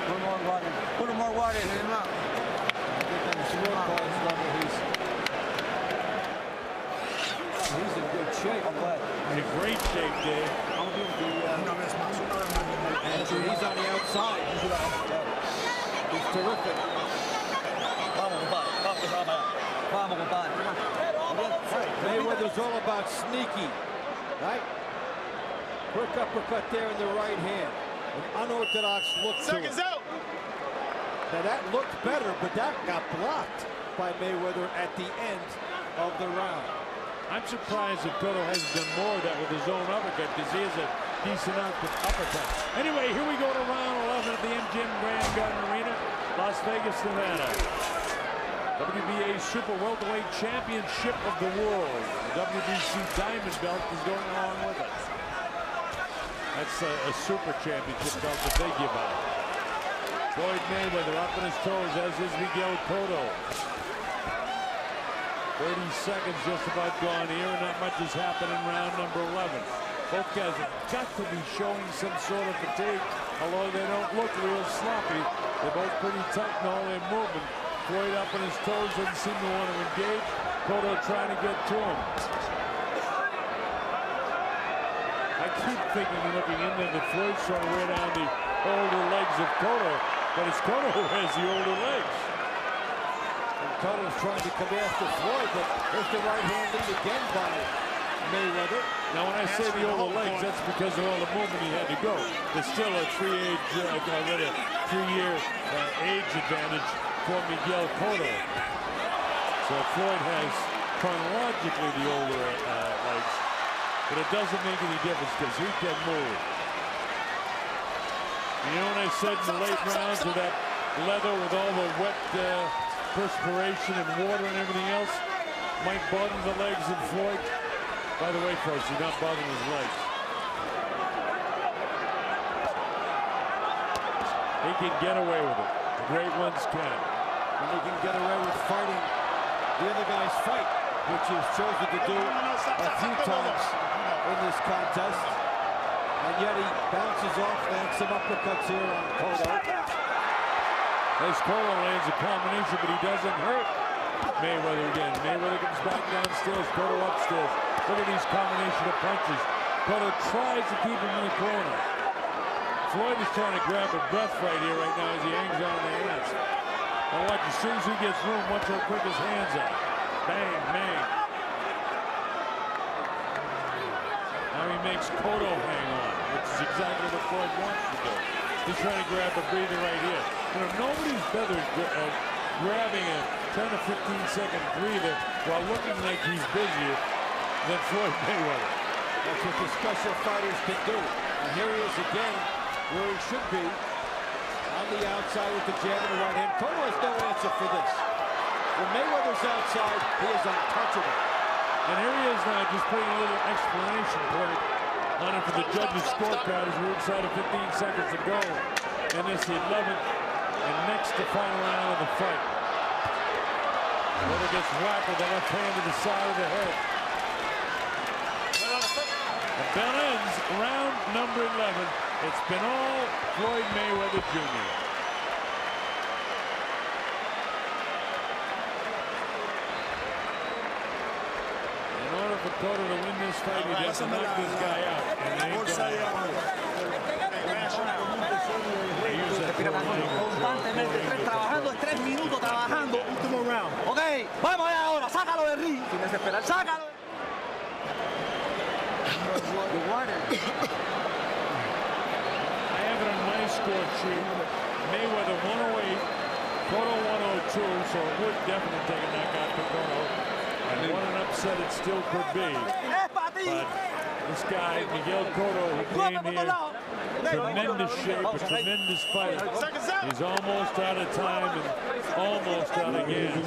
Put more water. Put more water in him out. He's in good shape. He's in great shape, Dave. And he's on the outside. He's terrific. Mayweather's all about sneaky, right? Quick uppercut there in the right hand. An unorthodox look to it. Now that looked better, but that got blocked by Mayweather at the end of the round. I'm surprised that Cotto hasn't done more of that with his own uppercut, because he has a decent uppercut. Anyway, here we go to round 11 at the MGM Grand Garden Arena, Las Vegas, Nevada. WBA Super Welterweight Championship of the World. The WBC Diamond Belt is going along with it. That's a super championship belt that they give out. Floyd Mayweather up on his toes, as is Miguel Cotto. 30 seconds just about gone here, and not much has happened in round number 11. Both guys have got to be showing some sort of fatigue, although they don't look real sloppy. They're both pretty tight in all their movement. Floyd up on his toes, doesn't seem to want to engage. Cotto trying to get to him. I keep thinking and looking in there that Floyd's trying to wear down the older legs of Cotto, but it's Cotto who has the older legs. And Cotto's trying to come after Floyd, but there's the right hand lead again by Mayweather. Now, when I say the older legs, that's because of all the movement he had to go. There's still a three-year age advantage for Miguel Cotto. So Floyd has chronologically the older legs. But it doesn't make any difference because he can move. You know what I said in the late rounds with that leather with all the wet perspiration and water and everything else might bother the legs of Floyd? By the way, folks, he's not bothering his legs. He can get away with it. The great ones can. And he can get away with fighting the other guy's fight, which he's chosen to do a few times in this contest, and yet he bounces off, lands some uppercuts here on Cotto. As Cotto lands a combination, but he doesn't hurt Mayweather again. Mayweather comes back downstairs, Cotto upstairs. Look at these combination of punches. Cotto tries to keep him in the corner. Floyd is trying to grab a breath right here, right now, as he hangs on the hands. Now watch, as soon as he gets room, watch how quick his hands are. Bang, bang. makes Cotto hang on, which is exactly what Floyd wants to do. He's trying to grab a breather right here. You know, nobody's better at grabbing a 10 to 15-second breather while looking like he's busier than Floyd Mayweather. That's what the special fighters can do. And here he is again, where he should be, on the outside with the jab and the right hand. Cotto has no answer for this. When Mayweather's outside, he is untouchable. And here he is now, just putting a little explanation point on it for the judges' scorecard as we're inside of 15 seconds to go in this 11th and next to final round of the fight. Cotto gets whacked with the left hand to the side of the head. The bell ends round number 11. It's been all Floyd Mayweather Jr. In order for Cotto to win this fight, he has to knock this guy out. And they ain't Constantemente, trabajando 3 minutos, trabajando. Último round. Ok, vamos allá ahora, sácalo de ring. Sin desesperar, sácalo. The water. I have it on my score sheet. Mayweather 108, Cotto 102, so it would definitely take a knockout for Cotto. And what an upset it still could be. But this guy, Miguel Cotto, who came here, tremendous shape, a tremendous fight. He's almost out of time and almost out of gas.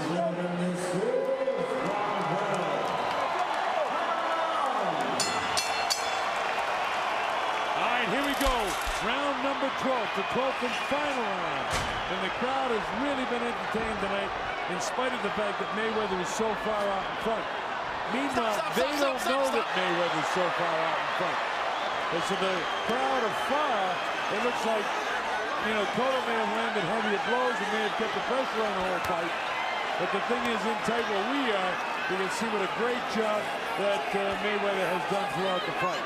Here we go, round number 12, the 12th and final round. And the crowd has really been entertained tonight, in spite of the fact that Mayweather is so far out in front. Meanwhile, they don't know that Mayweather is so far out in front. And so the crowd afar, it looks like, you know, Cotto may have landed heavier blows and may have kept the pressure on the whole fight. But the thing is, in tight where we are, you can see what a great job that Mayweather has done throughout the fight.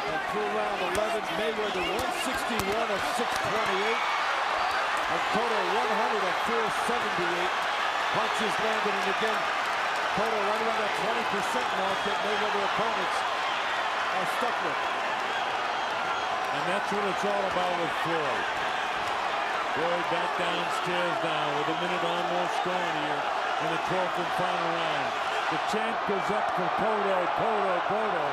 And through round 11, Mayweather 161 of 628. And Cotto 100 of 478. Punches landed, and again, Cotto right around that 20% mark that Mayweather opponents are stuck with. And that's what it's all about with Floyd. Floyd back downstairs now with a minute almost gone here in the 12th and final round. The chant goes up for Cotto, Cotto, Cotto.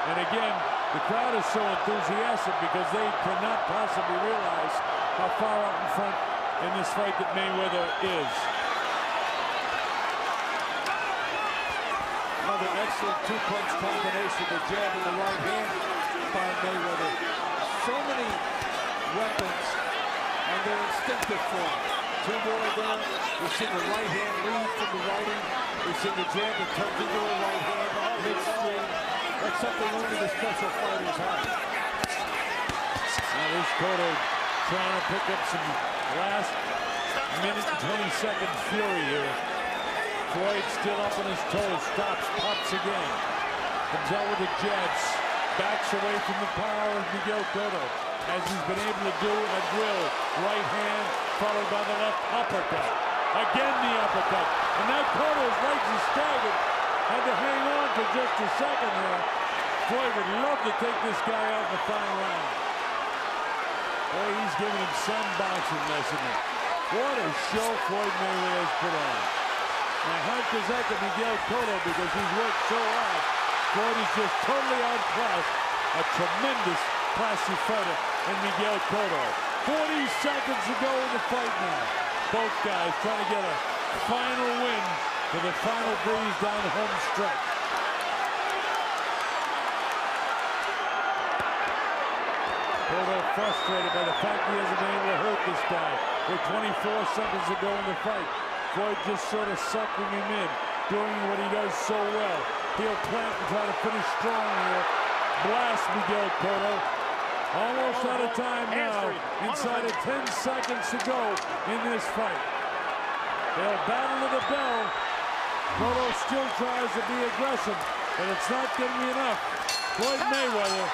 And again, the crowd is so enthusiastic because they cannot possibly realize how far out in front in this fight that Mayweather is. Another excellent two-punch combination, the jab and the right hand by Mayweather. So many weapons, and they're instinctive for him. Two more there. We've seen the right hand lead from the righty. We've seen the jab that turns into a right hand midstream. That's something only the special fighters have. Now this Cotto trying to pick up some last minute and 20 seconds fury here. Floyd still up on his toes, stops, pops again. Comes out with the jabs, backs away from the power of Miguel Cotto, as he's been able to do at will. Right hand followed by the left uppercut. Again the uppercut. And now Cotto's legs are staggered. Had to hang on for just a second there. Floyd would love to take this guy out in the final round. Boy, he's giving him some boxing lesson. What a show Floyd Mayweather has put on. My heart goes out to Miguel Cotto because he's worked so hard. Floyd is just totally outclassed. A tremendous, classy fighter in Miguel Cotto. 40 seconds to go in the fight now. Both guys trying to get a final win for the final breeze down the home stretch. Cotto frustrated by the fact he hasn't been able to hurt this guy. With 24 seconds to go in the fight. Floyd just sort of sucking him in, doing what he does so well. He'll plant and try to finish strong here. Blast Miguel Cotto. Almost out of time now. Inside of 10 seconds to go in this fight. They'll battle to the bell. Cotto still tries to be aggressive, but it's not going to be enough. Floyd Mayweather,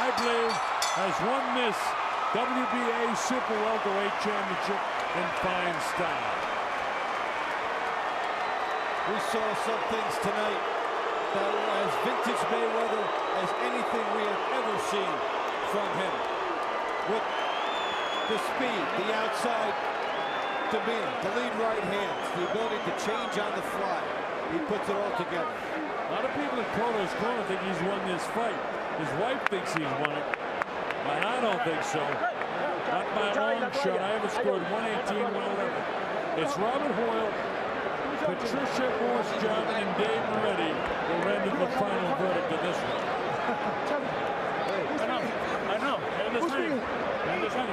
I believe, has won this WBA Super Welterweight Championship in fine style. We saw some things tonight that were as vintage Mayweather as anything we have from him. With the speed, the outside demeanor, the lead right hands, the ability to change on the fly. He puts it all together. A lot of people in Cotto's corner think he's won this fight. His wife thinks he's won it. But I don't think so. Not by a long shot. I haven't scored 118, 111. It's Robert Hoyle, Patricia Morse-Jarman, and Dave Moretti will render the final verdict of this one. I know. And this ring. And this ring.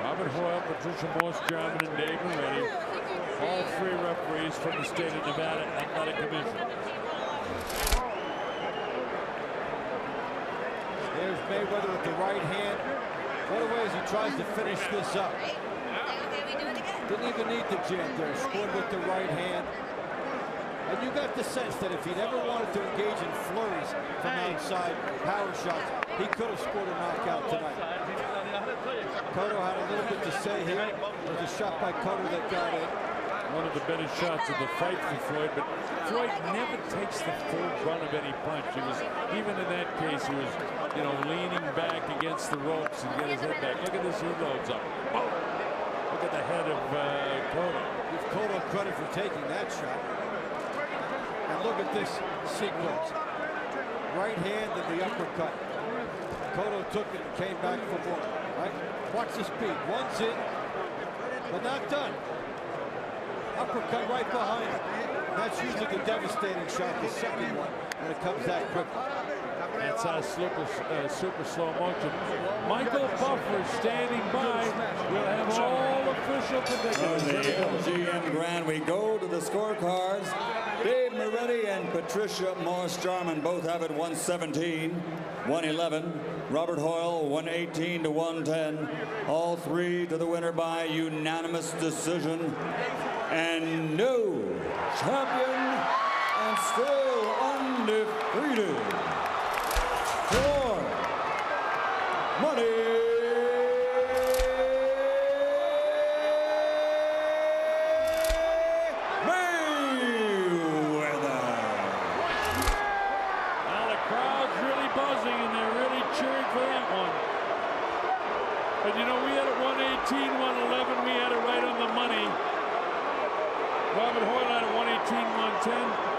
Robert Hoyle, Patricia Morse-Jarman, and Dave Moretti, all three referees from the state of Nevada Athletic Commission. There's Mayweather with the right hand. One of the ways he tries to finish this up. Didn't even need the jab there. Scored with the right hand. And you got the sense that if he never wanted to engage in flurries from outside power shots, he could have scored a knockout tonight. Cotto had a little bit to say here. There's a shot by Cotto that got in. One of the better shots of the fight for Floyd, but Floyd never takes the full brunt of any punch. He was, even in that case, he was, leaning back against the ropes and get his head back. Look at this, he loads up. Oh! Look at the head of Cotto. Give Cotto credit for taking that shot. And look at this sequence. Right hand and the uppercut. Cotto took it and came back for more. Right? Watch the speed. One's in, but not done. Uppercut right behind it. That's usually the devastating shot, the second one, when it comes that quickly. That's super slow motion. Michael Buffer standing by. We'll have all official predictions. On the LGN Grand, we go to the scorecards. Dave Moretti and Patricia Morse-Jarman both have it 117, 111. Robert Hoyle 118 to 110. All three to the winner by unanimous decision. And no champion and still undefeated. For money. But you know, we had it 118, 111. We had it right on the money. Robert Hoyle had it 118, 110.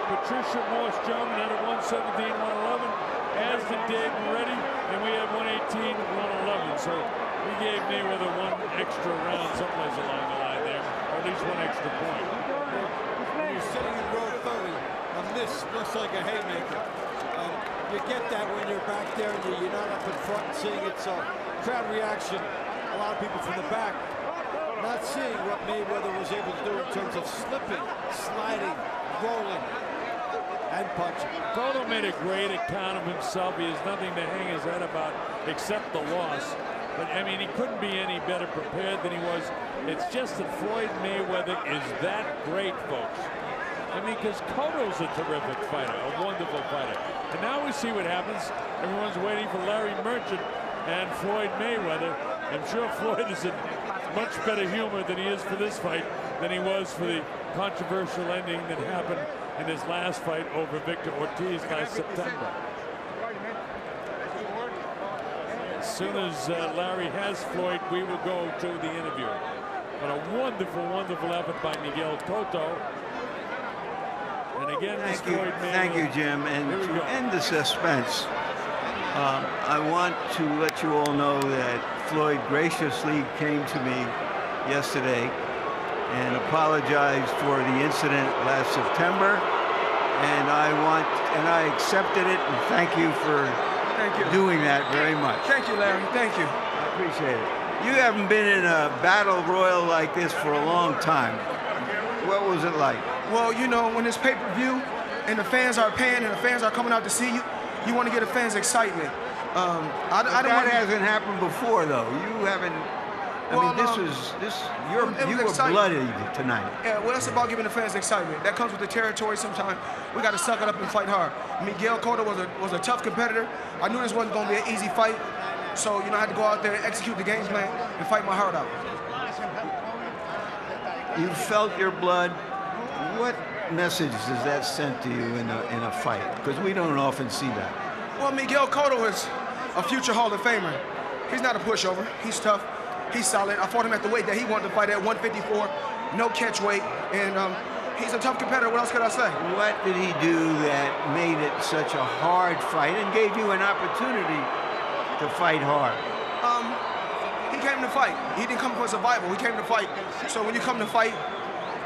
Patricia Morse-Jarman had it 117, 111. As did Dave Moretti, and we had 118, 111. So we gave Mayweather one extra round someplace along the line there, or at least one extra point. When you're sitting in row 30, a miss looks like a haymaker. You get that when you're back there and you're not up in front and seeing it. So crowd reaction, a lot of people from the back not seeing what Mayweather was able to do in terms of slipping, sliding, rolling, and punching. Cotto made a great account of himself. He has nothing to hang his head about except the loss. But I mean, he couldn't be any better prepared than he was. It's just that Floyd Mayweather is that great, folks. I mean, because Cotto's a terrific fighter, a wonderful fighter. And now we see what happens. Everyone's waiting for Larry Merchant and Floyd Mayweather. I'm sure Floyd is in much better humor than he is for this fight than he was for the controversial ending that happened in his last fight over Victor Ortiz last September. As soon as Larry has Floyd, we will go to the interview. But a wonderful, wonderful effort by Miguel Cotto. And again, Thank you, Jim. And to end the suspense, I want to let you all know that Floyd graciously came to me yesterday and apologized for the incident last September. And I accepted it, and thank you for doing that very much. Thank you, Larry. Thank you. I appreciate it. You haven't been in a battle royal like this for a long time. What was it like? Well, you know, when it's pay-per-view and the fans are paying and the fans are coming out to see you, you want to get the fans excitement. That hasn't happened before, though. You haven't. I mean, you were bloody tonight. Yeah, well, it's about giving the fans excitement. That comes with the territory sometimes. We got to suck it up and fight hard. Miguel Cotto was a tough competitor. I knew this wasn't going to be an easy fight. So, you know, I had to go out there and execute the game plan and fight my heart out. You felt your blood. What message does that send to you in a fight? Because we don't often see that. Well, Miguel Cotto is a future Hall of Famer. He's not a pushover. He's tough. He's solid. I fought him at the weight that he wanted to fight at, 154, no catch weight, and he's a tough competitor. What else could I say? What did he do that made it such a hard fight and gave you an opportunity to fight hard? He came to fight. He didn't come for survival. He came to fight. So when you come to fight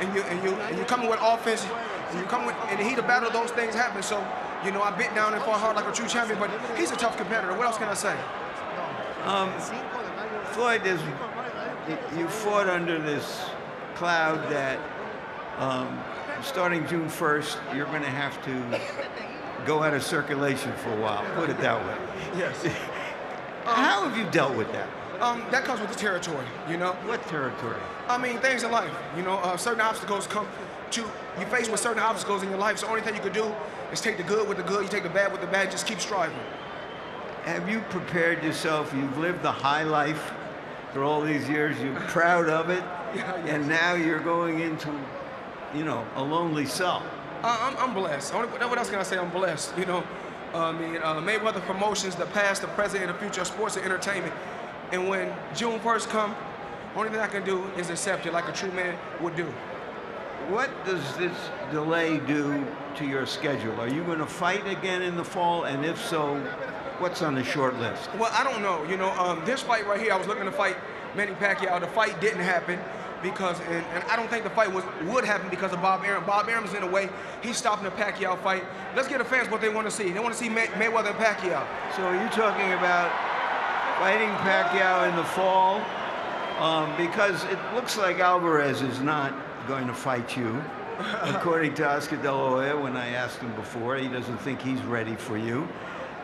and you come with offense, and you come with in the heat of battle, those things happen. So you know, I bit down and fought hard like a true champion. But he's a tough competitor. What else can I say? Floyd, you fought under this cloud that starting June 1st, you're going to have to go out of circulation for a while. Put it that way. Yes. How have you dealt with that? That comes with the territory, you know. What territory? I mean, things in life. You know, certain obstacles come to you. Face with certain obstacles in your life. So the only thing you can do is take the good with the good. You take the bad with the bad. Just keep striving. Have you prepared yourself? You've lived the high life for all these years. You're proud of it, and now you're going into, you know, a lonely cell. I'm blessed. What else can I say? I'm blessed. You know, Mayweather Promotions, the past, the present, and the future of sports and entertainment. And when June 1st comes, only thing I can do is accept it like a true man would do. What does this delay do to your schedule? Are you going to fight again in the fall? And if so, what's on the short list? Well, I don't know. You know, this fight right here, I was looking to fight Manny Pacquiao. The fight didn't happen because, and I don't think the fight would happen because of Bob Arum. Bob Arum's in the way. He's stopping the Pacquiao fight. Let's get the fans what they want to see. They want to see Mayweather and Pacquiao. So are you talking about fighting Pacquiao in the fall? Because it looks like Alvarez is not going to fight you. According to Oscar De La Hoya, when I asked him before, he doesn't think he's ready for you.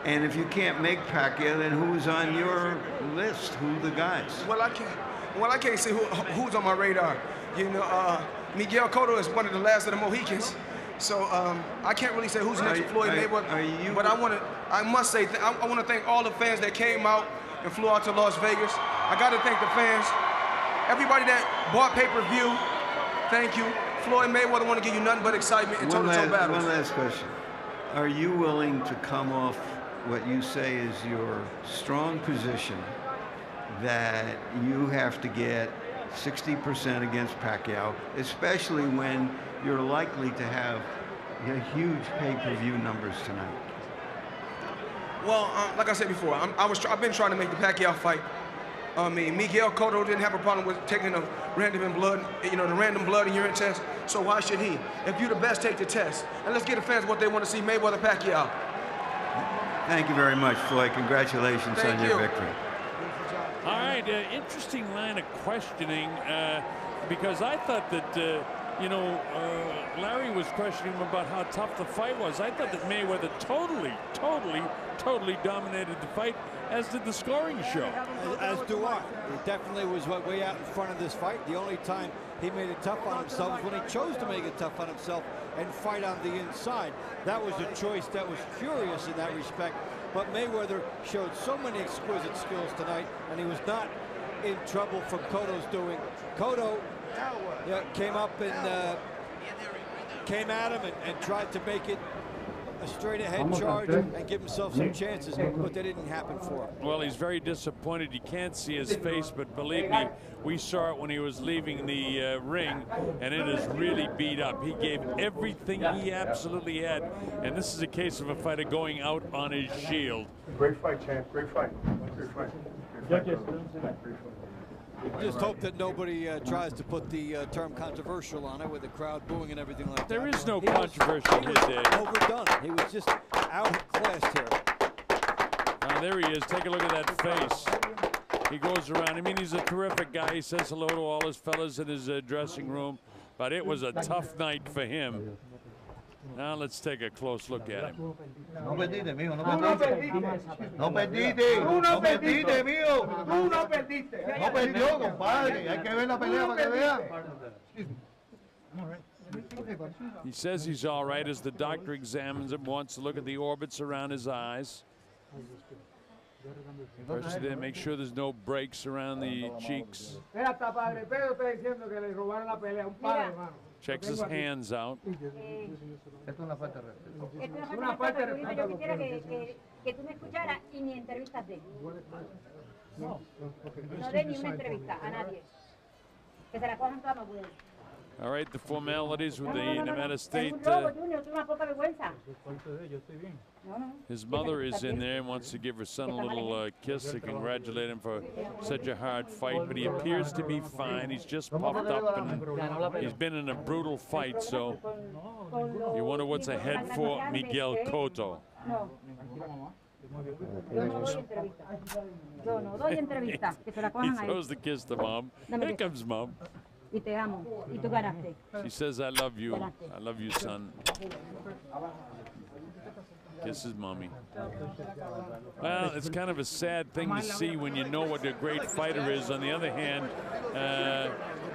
And if you can't make Pacquiao, then who's on your list? Who are the guys? Well, I can't say who's on my radar. You know, Miguel Cotto is one of the last of the Mohicans. So I can't really say who's next to Floyd Mayweather. But I must say, I want to thank all the fans that came out and flew out to Las Vegas. I got to thank the fans. Everybody that bought pay-per-view, thank you. Floyd Mayweather want to give you nothing but excitement and toe-to-toe battles. One last question. Are you willing to come off what you say is your strong position that you have to get 60% against Pacquiao, especially when you're likely to have huge pay-per-view numbers tonight? Well, like I said before, I've been trying to make the Pacquiao fight. I mean, Miguel Cotto didn't have a problem with taking the random blood, you know, the random blood and urine test. So why should he? If you're the best, take the test. And let's get the fans what they want to see, Mayweather Pacquiao. Thank you very much, Floyd. Congratulations on your victory. All right, interesting line of questioning because I thought that, you know, Larry was questioning him about how tough the fight was. I thought that Mayweather totally dominated the fight, as did the scoring show. As do I. He definitely was way out in front of this fight. The only time he made it tough on himself was when he chose to make it tough on himself and fight on the inside. That was a choice that was curious in that respect. But Mayweather showed so many exquisite skills tonight, and he was not in trouble from Cotto's doing. Cotto came up and came at him and tried to make it a straight-ahead charge and give himself some chances, but they didn't happen for him. Well, he's very disappointed. You can't see his face, but believe me, we saw it when he was leaving the ring, and it is really beat up. He gave everything he absolutely had, and this is a case of a fighter going out on his shield. Great fight, champ. Great fight. Great fight. Just hope that nobody tries to put the term controversial on it with the crowd booing and everything like that. There is no controversy here, Dave. Overdone. He was just outclassed here. There he is. Take a look at that face. He goes around. I mean, he's a terrific guy. He says hello to all his fellas in his dressing room. But it was a tough night for him. Now let's take a close look at him. No perdiste, mijo, no perdiste. No perdiste. No perdiste, mijo. Tú no perdiste. No perdió, compadre. Hay que ver la pelea para que vean. He says he's all right as the doctor examines him, wants to look at the orbits around his eyes. First, they make sure there's no breaks around the cheeks. Checks his hands out. Esto es una falta de respeto. Esto es una falta de respeto. Yo quisiera que tú me escucharas y ni entrevistas de. No de ni una entrevista a nadie. Que se la cojan toda más buena. All right, the formalities with the Nevada State. His mother is in there and wants to give her son a little kiss to congratulate him for such a hard fight, but he appears to be fine. He's just puffed up and he's been in a brutal fight, so you wonder what's ahead for Miguel Cotto. He throws the kiss to Mom. Here comes Mom. Y te amo. Y tú ganaste. She says, I love you. I love you, son. Kisses Mommy. Well, it's kind of a sad thing to see when you know what a great fighter is. On the other hand,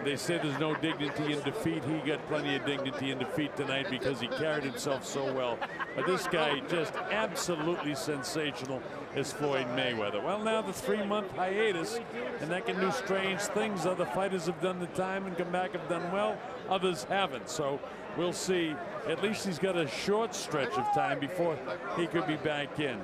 they say there's no dignity in defeat. He got plenty of dignity in defeat tonight because he carried himself so well. But this guy just absolutely sensational is Floyd Mayweather. Well, now the 3-month hiatus, and that can do strange things. Other fighters have done the time and come back, have done well. Others haven't. So we'll see. At least he's got a short stretch of time before he could be back in.